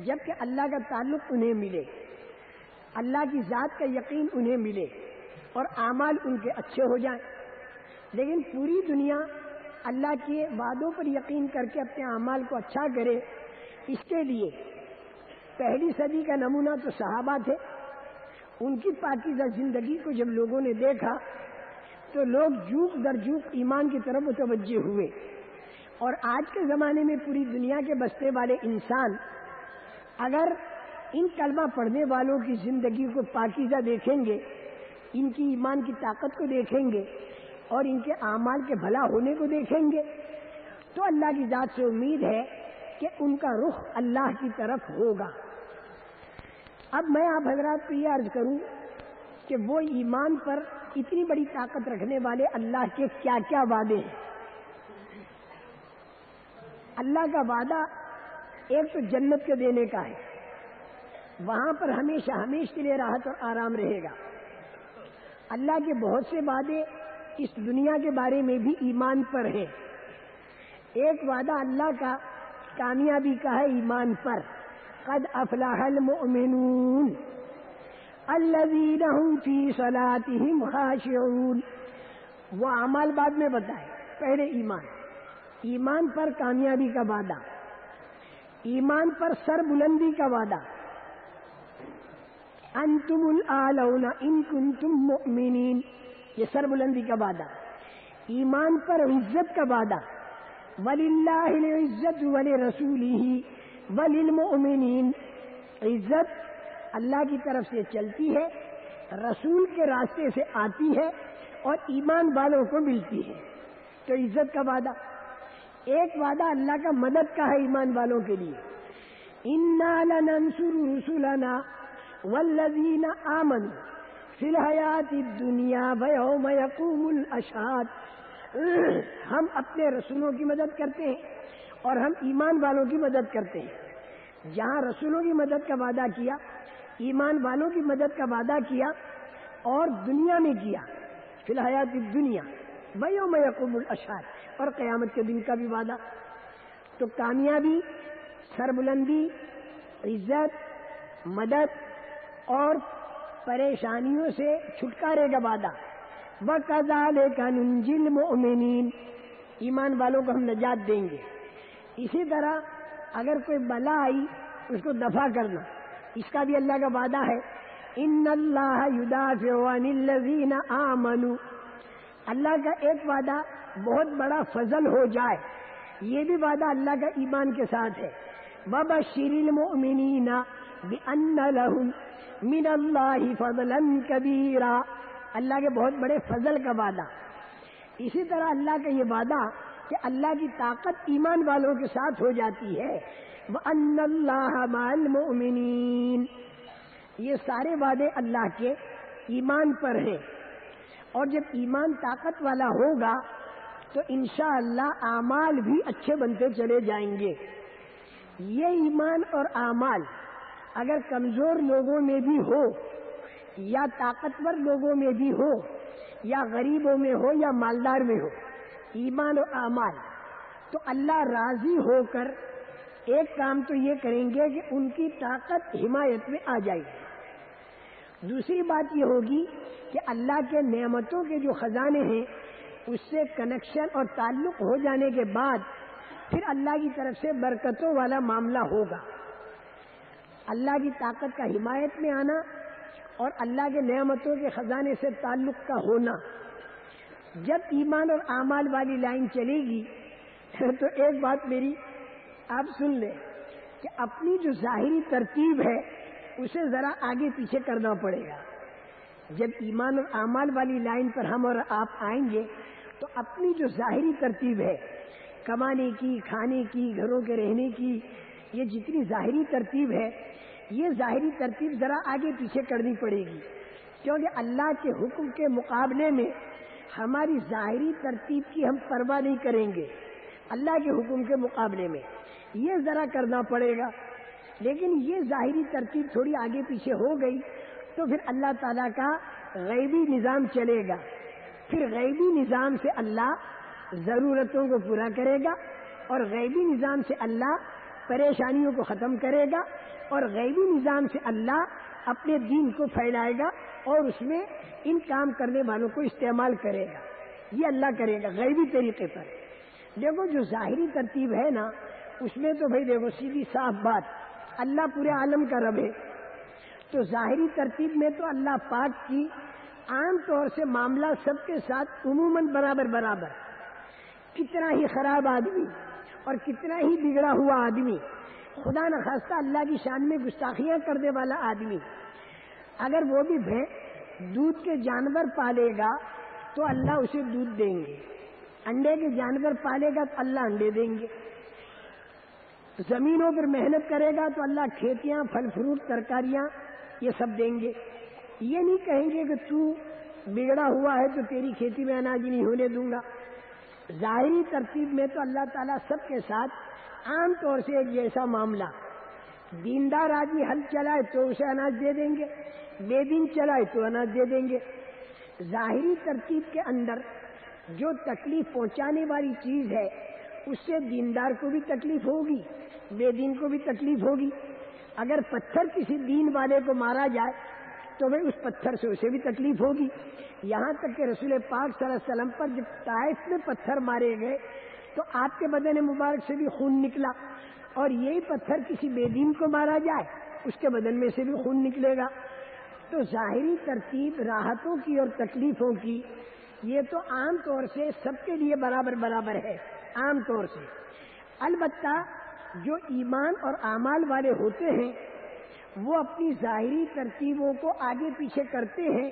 جب کہ اللہ کا تعلق انہیں ملے، اللہ کی ذات کا یقین انہیں ملے اور اعمال ان کے اچھے ہو جائیں۔ لیکن پوری دنیا اللہ کے وعدوں پر یقین کر کے اپنے اعمال کو اچھا کرے، اس کے لیے پہلی صدی کا نمونہ تو صحابہ تھے۔ ان کی پاکیزہ زندگی کو جب لوگوں نے دیکھا تو لوگ جوک در جوک ایمان کی طرف متوجہ ہوئے، اور آج کے زمانے میں پوری دنیا کے بسنے والے انسان اگر ان کلمہ پڑھنے والوں کی زندگی کو پاکیزہ دیکھیں گے، ان کی ایمان کی طاقت کو دیکھیں گے اور ان کے اعمال کے بھلا ہونے کو دیکھیں گے، تو اللہ کی ذات سے امید ہے کہ ان کا رخ اللہ کی طرف ہوگا۔ اب میں آپ حضرات کو یہ عرض کروں کہ وہ ایمان پر اتنی بڑی طاقت رکھنے والے اللہ کے کیا کیا وعدے ہیں۔ اللہ کا وعدہ ایک تو جنت کے دینے کا ہے، وہاں پر ہمیشہ ہمیشہ کے لیے راحت اور آرام رہے گا۔ اللہ کے بہت سے وعدے اس دنیا کے بارے میں بھی ایمان پر ہیں۔ ایک وعدہ اللہ کا کامیابی کا ہے ایمان پر، قد افلح المؤمنون الذین هم فی صلاتهم خاشعون۔ وہ اعمال بعد میں بتائے، پہلے ایمان پر کامیابی کا وعدہ، ایمان پر سر بلندی کا وعدہ، انتم الاعلون ان کنتم مؤمنین، یہ سر بلندی کا وعدہ، ایمان پر عزت کا وعدہ، وللہ العزت ولرسولہ وللمؤمنین، عزت اللہ کی طرف سے چلتی ہے، رسول کے راستے سے آتی ہے اور ایمان والوں کو ملتی ہے، تو عزت کا وعدہ۔ ایک وعدہ اللہ کا مدد کا ہے ایمان والوں کے لیے، انا لننصر رسلنا والذین آمنوا فی الحیات الدنیا ویوم یقوم الاشہاد، ہم اپنے رسولوں کی مدد کرتے ہیں اور ہم ایمان والوں کی مدد کرتے ہیں۔ جہاں رسولوں کی مدد کا وعدہ کیا، ایمان والوں کی مدد کا وعدہ کیا اور دنیا میں کیا، فی الحیات الدنیا ویوم یقوم الاشہاد، اور قیامت کے دن کا بھی وعدہ۔ تو کامیابی، سربلندی، عزت، مدد اور پریشانیوں سے چھٹکارے کا وعدہ، وَكَذَلِكَ نُنْجِي الْمُؤْمِنِينَ، ایمان والوں کو ہم نجات دیں گے۔ اسی طرح اگر کوئی بلا آئی اس کو دفع کرنا، اس کا بھی اللہ کا وعدہ ہے، إِنَّ اللَّهَ يُدَافِعُ عَنِ الَّذِينَ آمَنُوا، اللہ کا ایک وعدہ بہت بڑا فضل ہو جائے، یہ بھی وعدہ اللہ کا ایمان کے ساتھ ہے، وَبَشِّرِ الْمُؤْمِنِينَ بِأَنَّ لَهُم مِّنَ اللَّهِ فَضْلًا كَبِيرًا، اللہ کے بہت بڑے فضل کا وعدہ۔ اسی طرح اللہ کا یہ وعدہ کہ اللہ کی طاقت ایمان والوں کے ساتھ ہو جاتی ہے، وَأَنَّ اللَّهَ مَعَ الْمُؤْمِنِينَ، یہ سارے وعدے اللہ کے ایمان پر ہیں، اور جب ایمان طاقت والا ہوگا تو انشاءاللہ اعمال بھی اچھے بنتے چلے جائیں گے۔ یہ ایمان اور اعمال اگر کمزور لوگوں میں بھی ہو یا طاقتور لوگوں میں بھی ہو یا غریبوں میں ہو یا مالدار میں ہو، ایمان و اعمال، تو اللہ راضی ہو کر ایک کام تو یہ کریں گے کہ ان کی طاقت حمایت میں آ جائے گی۔ دوسری بات یہ ہوگی کہ اللہ کے نعمتوں کے جو خزانے ہیں اس سے کنیکشن اور تعلق ہو جانے کے بعد پھر اللہ کی طرف سے برکتوں والا معاملہ ہوگا۔ اللہ کی طاقت کا حمایت میں آنا اور اللہ کے نعمتوں کے خزانے سے تعلق کا ہونا، جب ایمان اور اعمال والی لائن چلے گی تو ایک بات میری آپ سن لیں کہ اپنی جو ظاہری ترتیب ہے اسے ذرا آگے پیچھے کرنا پڑے گا۔ جب ایمان اور اعمال والی لائن پر ہم اور آپ آئیں گے تو اپنی جو ظاہری ترتیب ہے کمانے کی، کھانے کی، گھروں کے رہنے کی، یہ جتنی ظاہری ترتیب ہے یہ ظاہری ترتیب ذرا آگے پیچھے کرنی پڑے گی، کیونکہ اللہ کے حکم کے مقابلے میں ہماری ظاہری ترتیب کی ہم پرواہ نہیں کریں گے۔ اللہ کے حکم کے مقابلے میں یہ ذرا کرنا پڑے گا، لیکن یہ ظاہری ترتیب تھوڑی آگے پیچھے ہو گئی تو پھر اللہ تعالیٰ کا غیبی نظام چلے گا، پھر غیبی نظام سے اللہ ضرورتوں کو پورا کرے گا، اور غیبی نظام سے اللہ پریشانیوں کو ختم کرے گا، اور غیبی نظام سے اللہ اپنے دین کو پھیلائے گا اور اس میں ان کام کرنے والوں کو استعمال کرے گا۔ یہ اللہ کرے گا غیبی طریقے پر۔ دیکھو جو ظاہری ترتیب ہے نا اس میں تو بھائی دیکھو سیدھی صاف بات، اللہ پورے عالم کا رب ہے، تو ظاہری ترتیب میں تو اللہ پاک کی عام طور سے معاملہ سب کے ساتھ عموماً برابر برابر، کتنا ہی خراب آدمی اور کتنا ہی بگڑا ہوا آدمی، خدا نخواستہ اللہ کی شان میں گستاخیاں کرنے والا آدمی، اگر وہ بھی دودھ کے جانور پالے گا تو اللہ اسے دودھ دیں گے، انڈے کے جانور پالے گا تو اللہ انڈے دیں گے، زمینوں پر محنت کرے گا تو اللہ کھیتیاں، پھل فروٹ، ترکاریاں یہ سب دیں گے۔ یہ نہیں کہیں گے کہ تو بگڑا ہوا ہے تو تیری کھیتی میں اناج نہیں ہونے دوں گا۔ ظاہری ترتیب میں تو اللہ تعالیٰ سب کے ساتھ عام طور سے ایک جیسا معاملہ، دیندار آدمی ہل چلائے تو اسے اناج دے دیں گے، بے دین چلائے تو اناج دے دیں گے۔ ظاہری ترتیب کے اندر جو تکلیف پہنچانے والی چیز ہے اس سے دیندار کو بھی تکلیف ہوگی، بے دین کو بھی تکلیف ہوگی۔ اگر پتھر کسی دین والے کو مارا جائے تو بھائی اس پتھر سے اسے بھی تکلیف ہوگی، یہاں تک کہ رسول پاک صلی اللہ علیہ وسلم پر جب طائف میں پتھر مارے گئے تو آپ کے بدن مبارک سے بھی خون نکلا، اور یہی پتھر کسی بے دین کو مارا جائے اس کے بدن میں سے بھی خون نکلے گا۔ تو ظاہری ترتیب راحتوں کی اور تکلیفوں کی یہ تو عام طور سے سب کے لیے برابر برابر ہے، عام طور سے۔ البتہ جو ایمان اور اعمال والے ہوتے ہیں وہ اپنی ظاہری ترتیبوں کو آگے پیچھے کرتے ہیں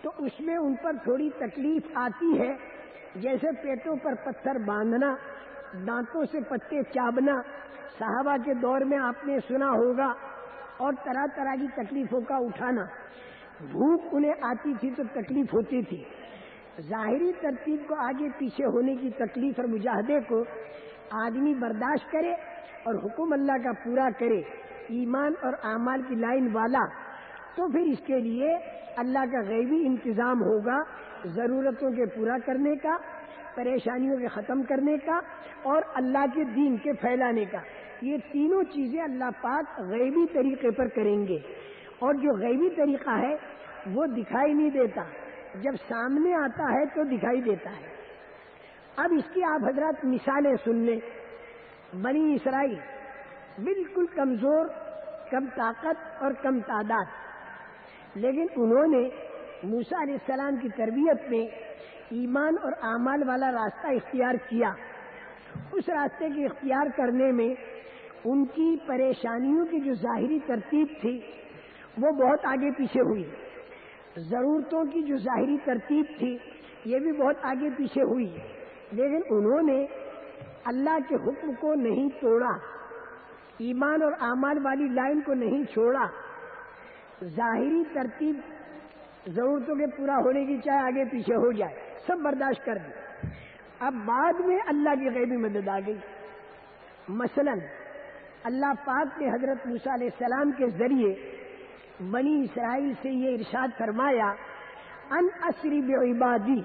تو اس میں ان پر تھوڑی تکلیف آتی ہے، جیسے پیٹوں پر پتھر باندھنا، دانتوں سے پتے چابنا، صحابہ کے دور میں آپ نے سنا ہوگا، اور طرح طرح کی تکلیفوں کا اٹھانا، بھوک انہیں آتی تھی تو تکلیف ہوتی تھی۔ ظاہری ترتیب کو آگے پیچھے ہونے کی تکلیف اور مجاہدے کو آدمی برداشت کرے اور حکم اللہ کا پورا کرے، ایمان اور اعمال کی لائن والا، تو پھر اس کے لیے اللہ کا غیبی انتظام ہوگا ضرورتوں کے پورا کرنے کا، پریشانیوں کے ختم کرنے کا، اور اللہ کے دین کے پھیلانے کا۔ یہ تینوں چیزیں اللہ پاک غیبی طریقے پر کریں گے، اور جو غیبی طریقہ ہے وہ دکھائی نہیں دیتا، جب سامنے آتا ہے تو دکھائی دیتا ہے۔ اب اس کی آپ حضرات مثالیں سن لیں۔ بنی اسرائیل بالکل کمزور، کم طاقت اور کم تعداد، لیکن انہوں نے موسیٰ علیہ السلام کی تربیت میں ایمان اور اعمال والا راستہ اختیار کیا۔ اس راستے کے اختیار کرنے میں ان کی پریشانیوں کی جو ظاہری ترتیب تھی وہ بہت آگے پیچھے ہوئی، ضرورتوں کی جو ظاہری ترتیب تھی یہ بھی بہت آگے پیچھے ہوئی، لیکن انہوں نے اللہ کے حکم کو نہیں توڑا، ایمان اور اعمال والی لائن کو نہیں چھوڑا۔ ظاہری ترتیب ضرورتوں کے پورا ہونے کی چاہے آگے پیچھے ہو جائے سب برداشت کر دی۔ اب بعد میں اللہ کی غیبی مدد آ گئی۔ مثلا اللہ پاک نے حضرت موسیٰ علیہ السلام کے ذریعے بنی اسرائیل سے یہ ارشاد فرمایا، ان اسری بعبادی،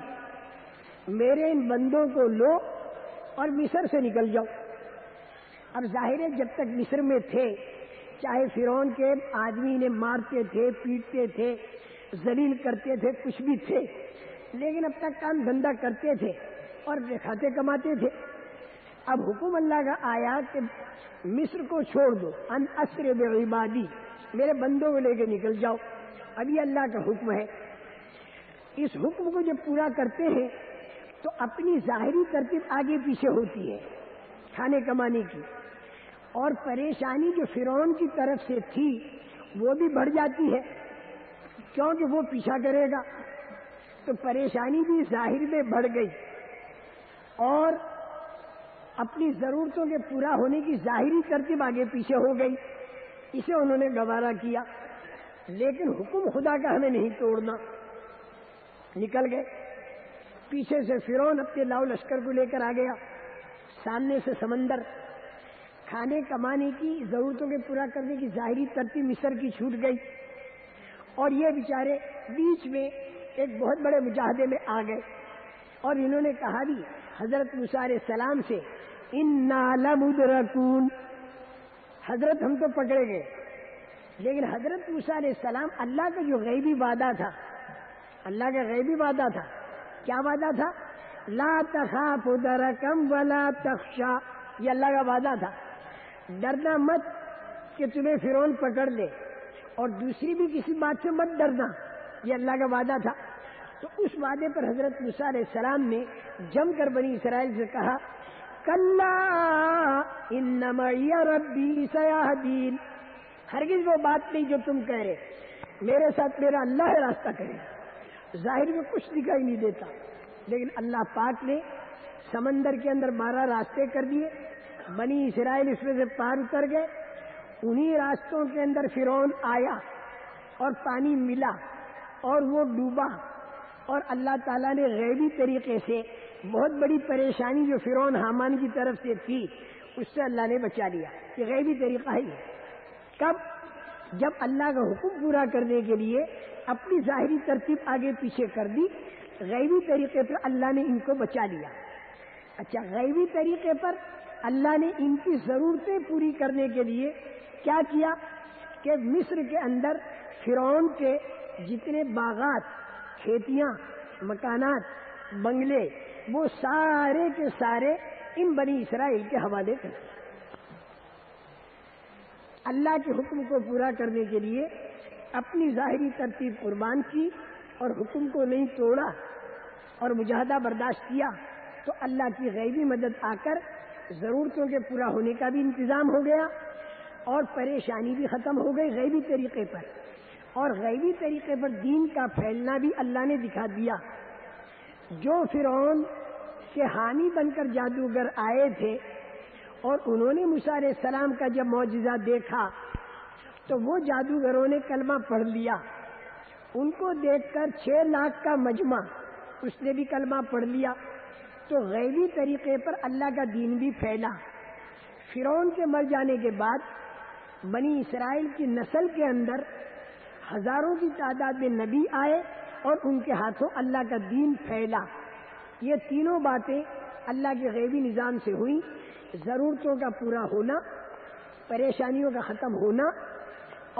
میرے ان بندوں کو لو اور مصر سے نکل جاؤ۔ اب ظاہر ہے جب تک مصر میں تھے چاہے فرعون کے آدمی انہیں مارتے تھے، پیٹتے تھے، ذلیل کرتے تھے، کچھ بھی تھے، لیکن اب تک کام دھندا کرتے تھے اور کھاتے کماتے تھے۔ اب حکم اللہ کا آیا کہ مصر کو چھوڑ دو، ان اسر بعبادی، میرے بندوں کو لے کے نکل جاؤ۔ اب یہ اللہ کا حکم ہے۔ اس حکم کو جب پورا کرتے ہیں تو اپنی ظاہری ترتیب آگے پیچھے ہوتی ہے کھانے کمانے کی، اور پریشانی جو فرعون کی طرف سے تھی وہ بھی بڑھ جاتی ہے۔ کیونکہ وہ پیچھا کرے گا. تو پریشانی بھی ظاہر میں بڑھ گئی اور اپنی ضرورتوں کے پورا ہونے کی ظاہری ترتیب آگے پیچھے ہو گئی. اسے انہوں نے گوارا کیا، لیکن حکم خدا کا ہمیں نہیں توڑنا. نکل گئے. پیچھے سے فرعون اپنے لاؤ لشکر کو لے کر آ گیا، سامنے سے سمندر. کھانے کمانے کی ضرورتوں کے پورا کرنے کی ظاہری ترتیب مصر کی چھوٹ گئی، اور یہ بیچارے بیچ میں ایک بہت بڑے مجاہدے میں آ گئے. اور انہوں نے کہا بھی حضرت موسیٰ علیہ السلام سے، انا لمدرکون، حضرت ہم تو پکڑے گئے. لیکن حضرت موسیٰ علیہ السلام اللہ کا جو غیبی وعدہ تھا، اللہ کا غیبی وعدہ تھا، کیا وعدہ تھا؟ لا تخاف درکم ولا تخشا، یہ اللہ کا وعدہ تھا. ڈرنا مت کہ تمہیں فرعون پکڑ لے، اور دوسری بھی کسی بات سے مت ڈرنا، یہ اللہ کا وعدہ تھا. تو اس وعدے پر حضرت موسیٰ علیہ السلام نے جم کر بنی اسرائیل سے کہا، کلا ان معی ربی سیہدین، ہرگز وہ بات نہیں جو تم کہہ رہے، میرے ساتھ میرا اللہ ہے راستہ کرے. ظاہر میں کچھ دکھائی نہیں دیتا، لیکن اللہ پاک نے سمندر کے اندر 12 راستے کر دیے. بنی اسرائیل اس میں سے پار اتر گئے. انہی راستوں کے اندر فرعون آیا اور پانی ملا اور وہ ڈوبا، اور اللہ تعالیٰ نے غیبی طریقے سے بہت بڑی پریشانی جو فرعون حامان کی طرف سے تھی اس سے اللہ نے بچا لیا. یہ غیبی طریقہ ہی ہے. کب؟ جب اللہ کا حکم پورا کرنے کے لیے اپنی ظاہری ترتیب آگے پیچھے کر دی، غیبی طریقے پر اللہ نے ان کو بچا لیا. اچھا، غیبی طریقے پر اللہ نے ان کی ضرورتیں پوری کرنے کے لیے کیا کیا کہ مصر کے اندر فرعون کے جتنے باغات، کھیتیاں، مکانات، بنگلے، وہ سارے کے سارے ان بنی اسرائیل کے حوالے کر. اللہ کے حکم کو پورا کرنے کے لیے اپنی ظاہری ترتیب قربان کی اور حکم کو نہیں توڑا اور مجاہدہ برداشت کیا، تو اللہ کی غیبی مدد آ کر ضرورتوں کے پورا ہونے کا بھی انتظام ہو گیا اور پریشانی بھی ختم ہو گئی غیبی طریقے پر. اور غیبی طریقے پر دین کا پھیلنا بھی اللہ نے دکھا دیا. جو فرعون کے حامی بن کر جادوگر آئے تھے اور انہوں نے موسیٰ علیہ السلام کا جب معجزہ دیکھا تو وہ جادوگروں نے کلمہ پڑھ لیا. ان کو دیکھ کر 6 لاکھ کا مجمع اس نے بھی کلمہ پڑھ لیا. تو غیبی طریقے پر اللہ کا دین بھی پھیلا. فرعون کے مر جانے کے بعد بنی اسرائیل کی نسل کے اندر ہزاروں کی تعداد میں نبی آئے اور ان کے ہاتھوں اللہ کا دین پھیلا. یہ تینوں باتیں اللہ کے غیبی نظام سے ہوئی. ضرورتوں کا پورا ہونا، پریشانیوں کا ختم ہونا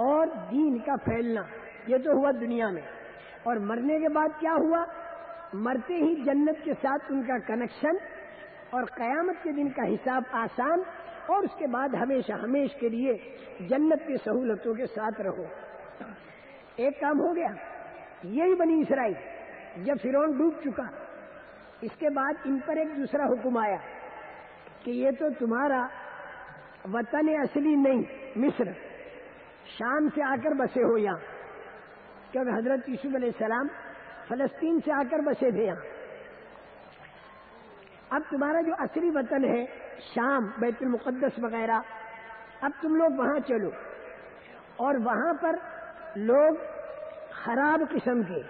اور دین کا پھیلنا، یہ تو ہوا دنیا میں. اور مرنے کے بعد کیا ہوا؟ مرتے ہی جنت کے ساتھ ان کا کنیکشن اور قیامت کے دن کا حساب آسان، اور اس کے بعد ہمیشہ ہمیش کے لیے جنت کی سہولتوں کے ساتھ رہو. ایک کام ہو گیا. یہی بنی اسرائیل جب فرعون ڈوب چکا، اس کے بعد ان پر ایک دوسرا حکم آیا کہ یہ تو تمہارا وطن اصلی نہیں، مصر، شام سے آ کر بسے ہو یہاں، کیونکہ حضرت یوسف علیہ السلام فلسطین سے آ کر بسے تھے یہاں. اب تمہارا جو اصلی وطن ہے شام، بیت المقدس وغیرہ، اب تم لوگ وہاں چلو. اور وہاں پر لوگ خراب قسم کے،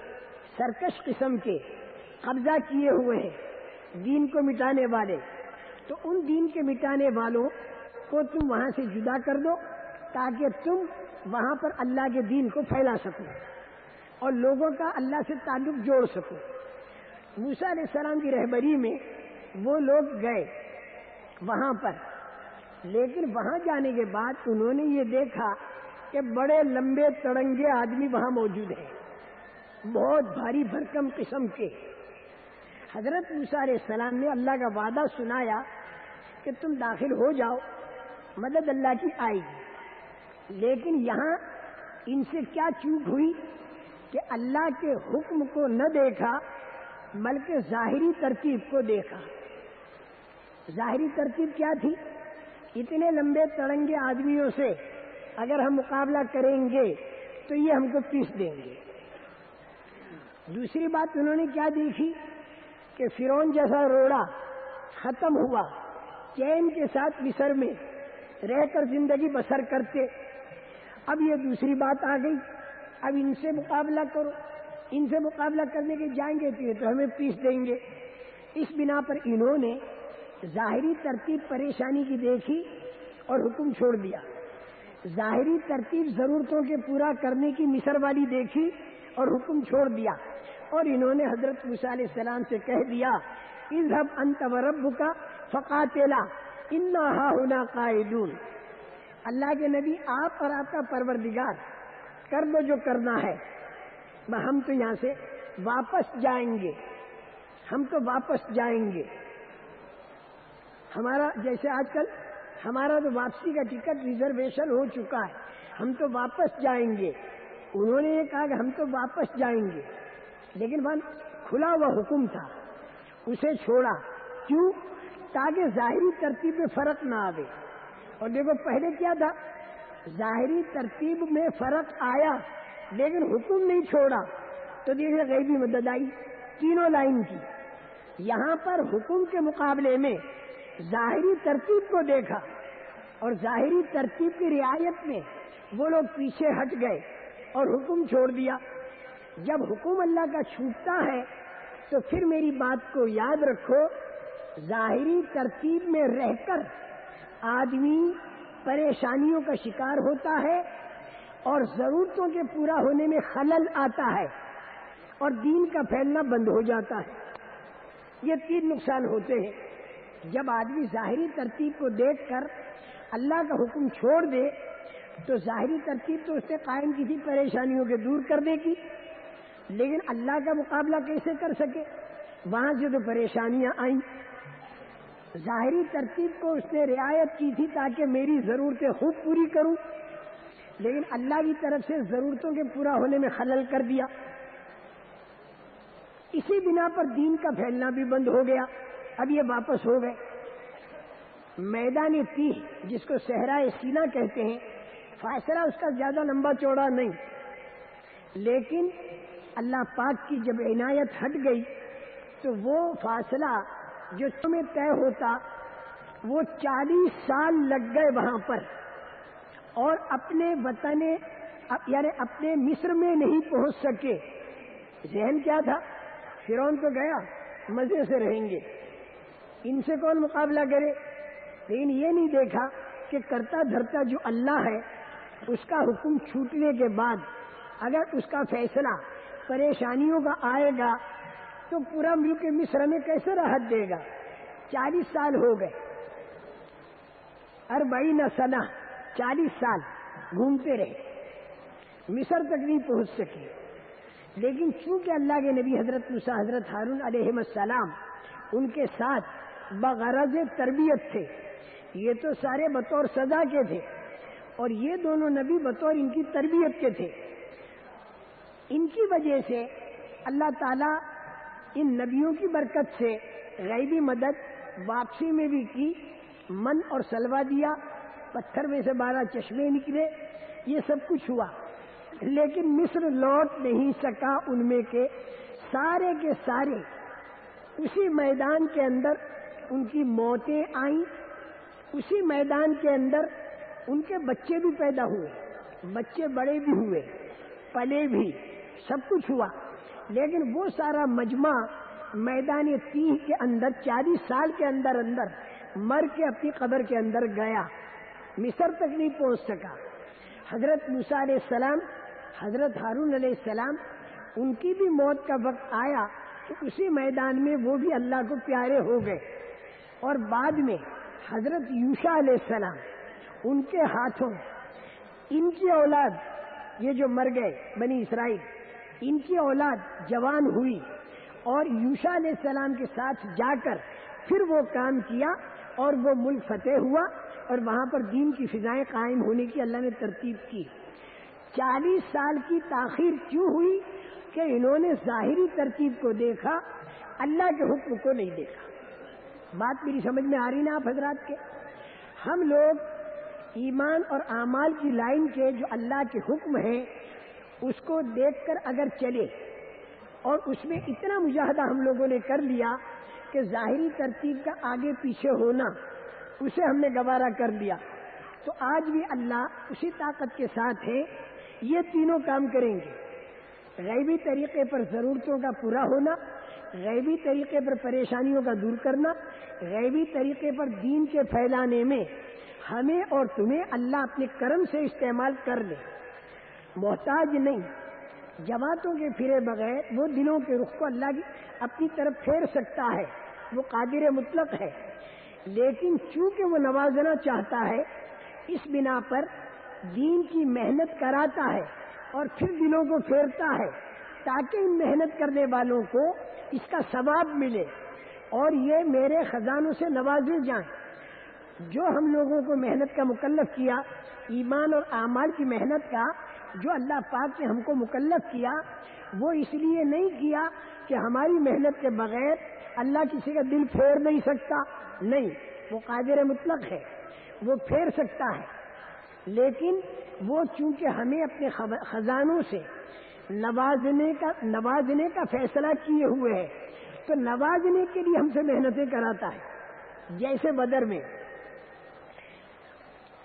سرکش قسم کے قبضہ کیے ہوئے ہیں، دین کو مٹانے والے. تو ان دین کے مٹانے والوں کو تم وہاں سے جدا کر دو تاکہ تم وہاں پر اللہ کے دین کو پھیلا سکو اور لوگوں کا اللہ سے تعلق جوڑ سکو. موسیٰ علیہ السلام کی رہبری میں وہ لوگ گئے وہاں پر، لیکن وہاں جانے کے بعد انہوں نے یہ دیکھا کہ بڑے لمبے تڑنگے آدمی وہاں موجود ہیں، بہت بھاری بھرکم قسم کے. حضرت موسیٰ علیہ السلام نے اللہ کا وعدہ سنایا کہ تم داخل ہو جاؤ، مدد اللہ کی آئے گی. لیکن یہاں ان سے کیا چوک ہوئی کہ اللہ کے حکم کو نہ دیکھا بلکہ ظاہری ترتیب کو دیکھا. ظاہری ترتیب کیا تھی؟ اتنے لمبے تڑنگے آدمیوں سے اگر ہم مقابلہ کریں گے تو یہ ہم کو پیس دیں گے، دوسری بات انہوں نے کیا دیکھی کہ فرعون جیسا روڑا ختم ہوا، چین کے ساتھ مصر میں رہ کر زندگی بسر کرتے. اب یہ دوسری بات آ گئی، اب ان سے مقابلہ کرو. ان سے مقابلہ کرنے کے جائیں گے تو ہمیں پیس دیں گے. اس بنا پر انہوں نے ظاہری ترتیب پریشانی کی دیکھی اور حکم چھوڑ دیا. ظاہری ترتیب ضرورتوں کے پورا کرنے کی مصر والی دیکھی اور حکم چھوڑ دیا. اور انہوں نے حضرت موسیٰ علیہ السلام سے کہہ دیا اذهب انت وربک فقاتلا انا ہاہنا قاعدون. اللہ کے نبی آپ اور آپ کا پروردگار کر دو جو کرنا ہے، ہم تو یہاں سے واپس جائیں گے. ہم تو واپس جائیں گے. ہمارا جیسے آج کل ہمارا تو واپسی کا ٹکٹ ریزرویشن ہو چکا ہے، ہم تو واپس جائیں گے. انہوں نے یہ کہا کہ ہم تو واپس جائیں گے، لیکن وہاں کھلا ہوا حکم تھا، اسے چھوڑا. کیوں؟ تاکہ ظاہری ترتیب میں فرق نہ آئے. اور دیکھو پہلے کیا تھا، ظاہری ترتیب میں فرق آیا لیکن حکم نہیں چھوڑا تو دیکھیں غیبی مدد آئی تینوں لائن کی. یہاں پر حکم کے مقابلے میں ظاہری ترتیب کو دیکھا اور ظاہری ترتیب کی رعایت میں وہ لوگ پیچھے ہٹ گئے اور حکم چھوڑ دیا. جب حکم اللہ کا چھوٹتا ہے تو پھر میری بات کو یاد رکھو، ظاہری ترتیب میں رہ کر آدمی پریشانیوں کا شکار ہوتا ہے اور ضرورتوں کے پورا ہونے میں خلل آتا ہے اور دین کا پھیلنا بند ہو جاتا ہے. یہ تین نقصان ہوتے ہیں. جب آدمی ظاہری ترتیب کو دیکھ کر اللہ کا حکم چھوڑ دے تو ظاہری ترتیب تو اس نے قائم کی تھی پریشانیوں کے دور کرنے کی، لیکن اللہ کا مقابلہ کیسے کر سکے؟ وہاں سے تو پریشانیاں آئیں. ظاہری ترتیب کو اس نے رعایت کی تھی تاکہ میری ضرورتیں خوب پوری کروں، لیکن اللہ کی طرف سے ضرورتوں کے پورا ہونے میں خلل کر دیا. اسی بنا پر دین کا پھیلنا بھی بند ہو گیا. اب یہ واپس ہو گئے. میدان تیہ جس کو صحرائے سینا کہتے ہیں، فاصلہ اس کا زیادہ لمبا چوڑا نہیں، لیکن اللہ پاک کی جب عنایت ہٹ گئی تو وہ فاصلہ جو تمہیں طے ہوتا وہ 40 سال لگ گئے وہاں پر، اور اپنے وطن یعنی اپنے مصر میں نہیں پہنچ سکے. ذہن کیا تھا؟ فرعون تو گیا، مزے سے رہیں گے، ان سے کون مقابلہ کرے؟ لیکن یہ نہیں دیکھا کہ کرتا دھرتا جو اللہ ہے اس کا حکم چھوٹنے کے بعد اگر اس کا فیصلہ پریشانیوں کا آئے گا تو پورا ملک مصر میں کیسے راحت دے گا؟ 40 سال ہو گئے، 40 سنہ، 40 سال گھومتے رہے، مصر تک نہیں پہنچ سکے. لیکن چونکہ اللہ کے نبی حضرت موسیٰ حضرت ہارون علیہ السلام ان کے ساتھ بغرض تربیت تھے، یہ تو سارے بطور سزا کے تھے اور یہ دونوں نبی بطور ان کی تربیت کے تھے. ان کی وجہ سے اللہ تعالیٰ ان نبیوں کی برکت سے غیبی مدد واپسی میں بھی کی، من اور سلوا دیا، پتھر میں سے 12 چشمے نکلے، یہ سب کچھ ہوا. لیکن مصر لوٹ نہیں سکا. ان میں کے سارے اسی میدان کے اندر ان کی موتیں آئیں، اسی میدان کے اندر ان کے بچے بھی پیدا ہوئے، بچے بڑے بھی ہوئے، پلے بھی، سب کچھ ہوا. لیکن وہ سارا مجمع میدان تیہ کے اندر 40 سال کے اندر مر کے اپنی قبر کے اندر گیا، مصر تک نہیں پہنچ سکا. حضرت موسیٰ علیہ السلام، حضرت ہارون علیہ السلام، ان کی بھی موت کا وقت آیا تو اسی میدان میں وہ بھی اللہ کو پیارے ہو گئے. اور بعد میں حضرت یوشع علیہ السلام، ان کے ہاتھوں ان کی اولاد یہ جو مر گئے بنی اسرائیل، ان کی اولاد جوان ہوئی اور یوشع علیہ السلام کے ساتھ جا کر پھر وہ کام کیا اور وہ ملک فتح ہوا اور وہاں پر دین کی فضائیں قائم ہونے کی اللہ نے ترتیب کی. 40 سال کی تاخیر کیوں ہوئی؟ کہ انہوں نے ظاہری ترتیب کو دیکھا، اللہ کے حکم کو نہیں دیکھا. بات میری سمجھ میں آ رہی نا آپ حضرات کے؟ ہم لوگ ایمان اور اعمال کی لائن کے جو اللہ کے حکم ہیں اس کو دیکھ کر اگر چلے اور اس میں اتنا مجاہدہ ہم لوگوں نے کر لیا کہ ظاہری ترتیب کا آگے پیچھے ہونا اسے ہم نے گوارا کر لیا. تو آج بھی اللہ اسی طاقت کے ساتھ ہے. یہ تینوں کام کریں گے: غیبی طریقے پر ضرورتوں کا پورا ہونا، غیبی طریقے پر پریشانیوں کا دور کرنا، غیبی طریقے پر دین کے پھیلانے میں ہمیں اور تمہیں اللہ اپنے کرم سے استعمال کر لے. محتاج نہیں. جماعتوں کے پھرے بغیر وہ دلوں کے رخ کو اللہ کی اپنی طرف پھیر سکتا ہے. وہ قادر مطلق ہے. لیکن چونکہ وہ نوازنا چاہتا ہے اس بنا پر دین کی محنت کراتا ہے اور پھر دلوں کو پھیرتا ہے تاکہ ان محنت کرنے والوں کو اس کا ثواب ملے اور یہ میرے خزانوں سے نوازے جائیں. جو ہم لوگوں کو محنت کا مکلف کیا، ایمان اور اعمال کی محنت کا جو اللہ پاک نے ہم کو مکلف کیا، وہ اس لیے نہیں کیا کہ ہماری محنت کے بغیر اللہ کسی کا دل پھیر نہیں سکتا. نہیں، وہ قادر مطلق ہے، وہ پھیر سکتا ہے. لیکن وہ چونکہ ہمیں اپنے خزانوں سے نوازنے کا فیصلہ کیے ہوئے ہے تو نوازنے کے لیے ہم سے محنتیں کراتا ہے. جیسے بدر میں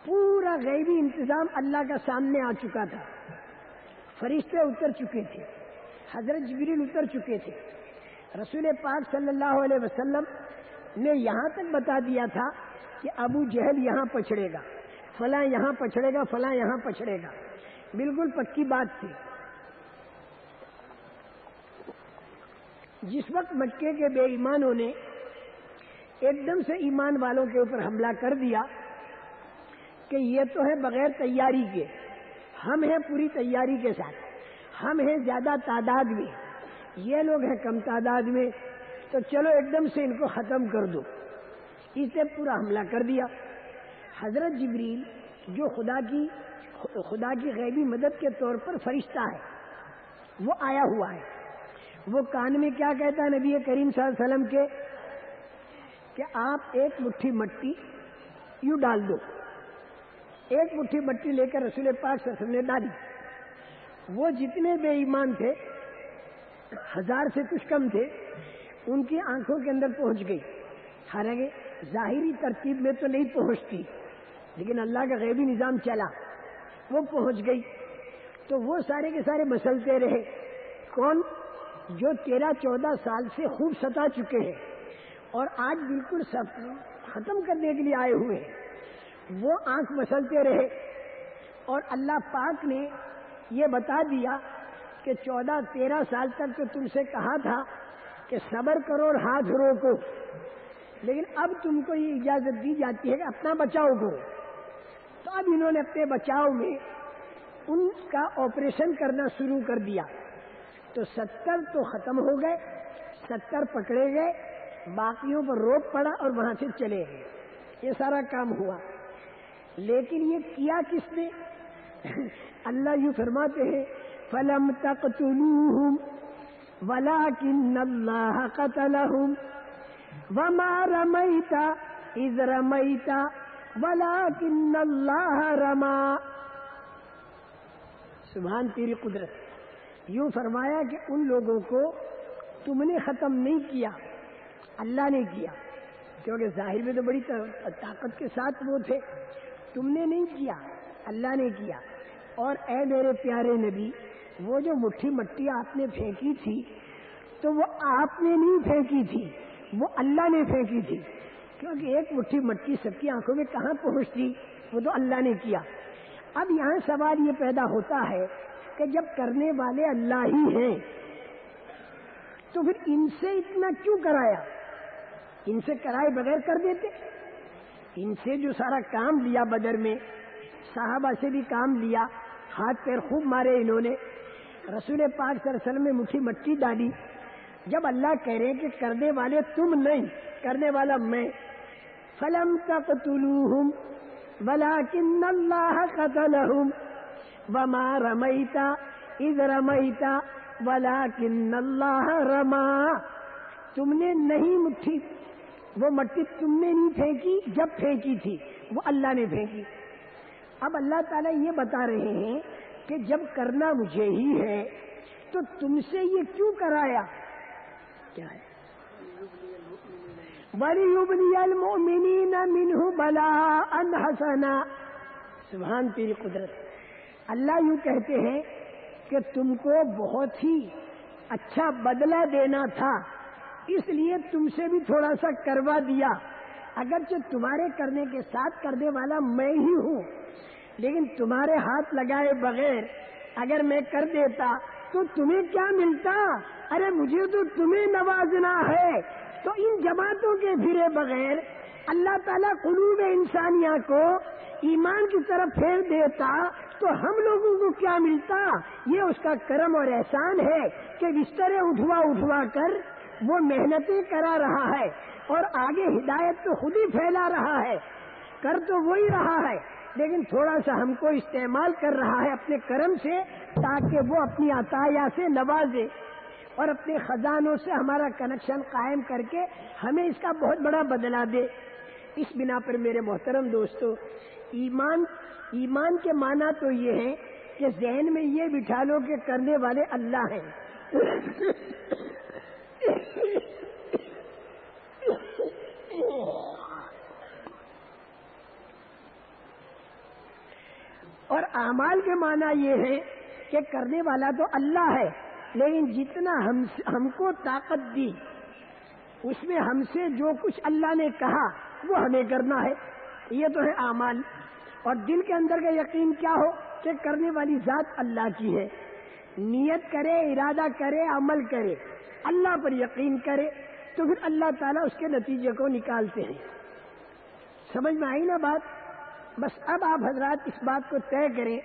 پورا غیبی انتظام اللہ کا سامنے آ چکا تھا. فرشتے اتر چکے تھے، حضرت جبریل اتر چکے تھے. رسول پاک صلی اللہ علیہ وسلم نے یہاں تک بتا دیا تھا کہ ابو جہل یہاں پچھڑے گا، فلاں یہاں پچھڑے گا، فلاں یہاں پچھڑے گا. بالکل پکی بات تھی. جس وقت مکے کے بے ایمانوں نے ایک دم سے ایمان والوں کے اوپر حملہ کر دیا کہ یہ تو ہے بغیر تیاری کے، ہم ہیں پوری تیاری کے ساتھ، ہم ہیں زیادہ تعداد میں، یہ لوگ ہیں کم تعداد میں، تو چلو ایک دم سے ان کو ختم کر دو. اسے پورا حملہ کر دیا. حضرت جبریل جو خدا کی غیبی مدد کے طور پر فرشتہ ہے، وہ آیا ہوا ہے. وہ کان میں کیا کہتا ہے نبی کریم صلی اللہ علیہ وسلم کے کہ آپ ایک مٹھی مٹی یوں ڈال دو. ایک مٹھی مٹی لے کر رسول پاک صلی اللہ علیہ وسلم نے ڈالی. وہ جتنے بے ایمان تھے، 1000 سے کچھ کم تھے، ان کی آنکھوں کے اندر پہنچ گئی. حالانکہ ظاہری ترتیب میں تو نہیں پہنچتی، لیکن اللہ کا غیبی نظام چلا، وہ پہنچ گئی. تو وہ سارے کے سارے مسلتے رہے. کون؟ جو 13-14 سال سے خوب ستا چکے ہیں اور آج بالکل سب ختم کرنے کے لیے آئے ہوئے ہیں. وہ آنکھ مسلتے رہے اور اللہ پاک نے یہ بتا دیا کہ 14-13 سال تک تو تم سے کہا تھا کہ صبر کرو اور ہاتھ روکو، لیکن اب تم کو یہ اجازت دی جاتی ہے کہ اپنا بچاؤ کرو. تو اب انہوں نے اپنے بچاؤ میں ان کا آپریشن کرنا شروع کر دیا. تو 70 تو ختم ہو گئے، 70 پکڑے گئے، باقیوں پر روک پڑا اور وہاں سے چلے گئے. یہ سارا کام ہوا. لیکن یہ کیا کس نے؟ اللہ یوں فرماتے ہیں فَلَمْ تَقْتُلُوهُمْ وَلَكِنَّ اللَّهَ قَتَلَهُمْ وَمَا رَمَيْتَ إِذْ رَمَيْتَ وَلَكِنَّ اللَّهَ رَمَى. سبحان تیری قدرت. یوں فرمایا کہ ان لوگوں کو تم نے ختم نہیں کیا، اللہ نے کیا، کیونکہ ظاہر میں تو بڑی طاقت کے ساتھ وہ تھے. تم نے نہیں کیا، اللہ نے کیا. اور اے میرے پیارے نبی، وہ جو مٹھی مٹی آپ نے پھینکی تھی تو وہ آپ نے نہیں پھینکی تھی، وہ اللہ نے پھینکی تھی. کیونکہ ایک مٹھی مٹی سب کی آنکھوں میں کہاں پہنچتی، وہ تو اللہ نے کیا. اب یہاں سوال یہ پیدا ہوتا ہے کہ جب کرنے والے اللہ ہی ہیں تو پھر ان سے اتنا کیوں کرایا؟ ان سے کرائے بغیر کر دیتے. ان سے جو سارا کام لیا بدر میں، صحابہ سے بھی کام لیا، ہاتھ پیر خوب مارے انہوں نے، رسول پاک صلی اللہ علیہ وسلم نے مٹھی مٹی ڈالی. جب اللہ کہہ رہے کہ کرنے والے تم نہیں، کرنے والا میں، فَلَمْ تَقْتُلُوهُمْ وَلَكِنَّ اللَّهَ قَتَلَهُمْ وَمَا رَمَيْتَ إِذْ رَمَيْتَ وَلَكِنَّ اللَّهَ رَمَى. تم نے نہیں وہ مٹی تم نے نہیں پھینکی، جب پھینکی تھی وہ اللہ نے پھینکی. اب اللہ تعالیٰ یہ بتا رہے ہیں کہ جب کرنا مجھے ہی ہے تو تم سے یہ کیوں کرایا؟ کیا ہے؟ وَلِيُبْلِيَ الْمُؤْمِنِينَ مِنْهُ بَلَاءً حَسَنًا۔ سبحان تیری قدرت۔ اللہ یوں کہتے ہیں کہ تم کو بہت ہی اچھا بدلہ دینا تھا، اس لیے تم سے بھی تھوڑا سا کروا دیا، اگرچہ تمہارے کرنے کے ساتھ کرنے والا میں ہی ہوں، لیکن تمہارے ہاتھ لگائے بغیر اگر میں کر دیتا تو تمہیں کیا ملتا؟ ارے مجھے تو تمہیں نوازنا ہے۔ تو ان جماعتوں کے پھرے بغیر اللہ تعالیٰ قلوب انسانیہ کو ایمان کی طرف پھیر دیتا تو ہم لوگوں کو کیا ملتا؟ یہ اس کا کرم اور احسان ہے کہ بسترے اٹھوا کر وہ محنتیں کرا رہا ہے اور آگے ہدایت تو خود ہی پھیلا رہا ہے، کر تو وہی رہا ہے، لیکن تھوڑا سا ہم کو استعمال کر رہا ہے اپنے کرم سے تاکہ وہ اپنی عطایا سے نوازے اور اپنے خزانوں سے ہمارا کنیکشن قائم کر کے ہمیں اس کا بہت بڑا بدلہ دے۔ اس بنا پر میرے محترم دوستو، ایمان کے معنی تو یہ ہے کہ ذہن میں یہ بٹھا لو کہ کرنے والے اللہ ہیں۔ اور اعمال کے معنی یہ ہے کہ کرنے والا تو اللہ ہے، لیکن جتنا ہم کو طاقت دی اس میں ہم سے جو کچھ اللہ نے کہا وہ ہمیں کرنا ہے، یہ تو ہے اعمال۔ اور دل کے اندر کا یقین کیا ہو کہ کرنے والی ذات اللہ کی ہے، نیت کرے، ارادہ کرے، عمل کرے، اللہ پر یقین کرے تو پھر اللہ تعالیٰ اس کے نتیجے کو نکالتے ہیں۔ سمجھ میں آئی نا بات؟ بس اب آپ حضرات اس بات کو طے کریں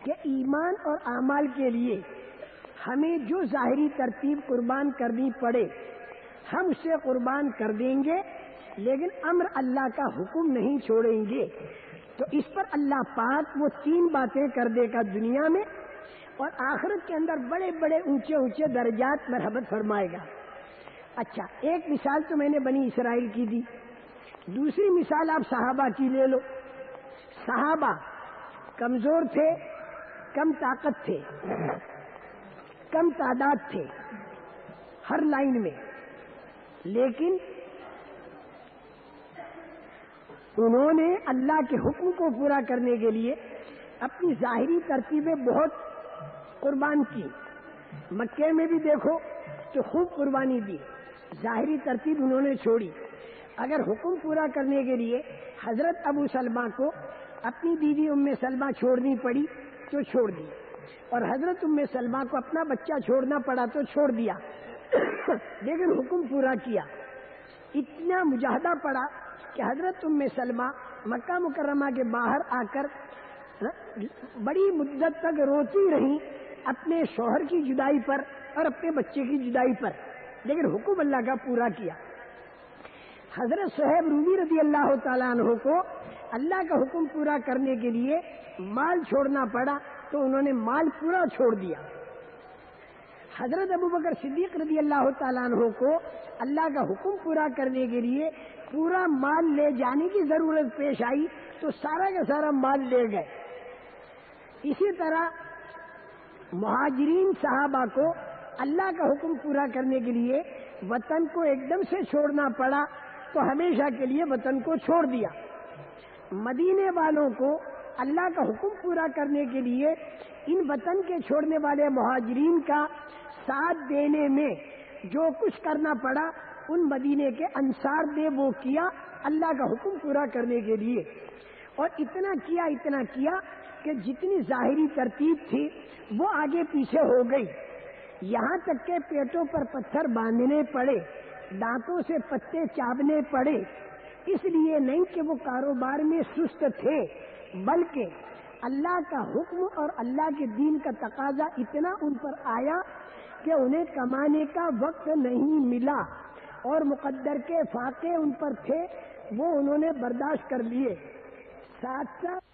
کہ ایمان اور اعمال کے لیے ہمیں جو ظاہری ترتیب قربان کرنی پڑے ہم اسے قربان کر دیں گے، لیکن امر اللہ کا حکم نہیں چھوڑیں گے۔ تو اس پر اللہ پاک وہ 3 باتیں کر دے گا دنیا میں، اور آخرت کے اندر بڑے بڑے اونچے درجات مرحمت فرمائے گا۔ اچھا، ایک مثال تو میں نے بنی اسرائیل کی دی، دوسری مثال آپ صحابہ کی لے لو۔ صحابہ کمزور تھے، کم طاقت تھے، کم تعداد تھے ہر لائن میں، لیکن انہوں نے اللہ کے حکم کو پورا کرنے کے لیے اپنی ظاہری ترتیبیں بہت قربان کی۔ مکے میں بھی دیکھو تو خوب قربانی دی، ظاہری ترتیب انہوں نے چھوڑی۔ اگر حکم پورا کرنے کے لیے حضرت ابو سلمہ کو اپنی بیوی ام سلمہ چھوڑنی پڑی تو چھوڑ دی، اور حضرت ام سلمہ کو اپنا بچہ چھوڑنا پڑا تو چھوڑ دیا، لیکن حکم پورا کیا۔ اتنا مجاہدہ پڑا کہ حضرت ام سلمہ مکہ مکرمہ کے باہر آ کر بڑی مدت تک روتی رہیں اپنے شوہر کی جدائی پر اور اپنے بچے کی جدائی پر، لیکن حکم اللہ کا پورا کیا۔ حضرت صہیب رومی رضی اللہ تعالیٰ عنہ کو اللہ کا حکم پورا کرنے کے لیے مال چھوڑنا پڑا تو انہوں نے مال پورا چھوڑ دیا۔ حضرت ابوبکر صدیق رضی اللہ تعالیٰ عنہ کو اللہ کا حکم پورا کرنے کے لیے پورا مال لے جانے کی ضرورت پیش آئی تو سارا کا سارا مال لے گئے۔ اسی طرح مہاجرین صحابہ کو اللہ کا حکم پورا کرنے کے لیے وطن کو ایک دم سے چھوڑنا پڑا تو ہمیشہ کے لیے وطن کو چھوڑ دیا۔ مدینے والوں کو اللہ کا حکم پورا کرنے کے لیے ان وطن کے چھوڑنے والے مہاجرین کا ساتھ دینے میں جو کچھ کرنا پڑا ان مدینے کے انصار نے وہ کیا اللہ کا حکم پورا کرنے کے لیے، اور اتنا کیا کہ جتنی ظاہری ترتیب تھی وہ آگے پیچھے ہو گئی، یہاں تک کہ پیٹوں پر پتھر باندھنے پڑے، دانتوں سے پتے چابنے پڑے، اس لیے نہیں کہ وہ کاروبار میں سست تھے، بلکہ اللہ کا حکم اور اللہ کے دین کا تقاضا اتنا ان پر آیا کہ انہیں کمانے کا وقت نہیں ملا، اور مقدر کے فاقے ان پر تھے وہ انہوں نے برداشت کر لیے۔ ساتھ ساتھ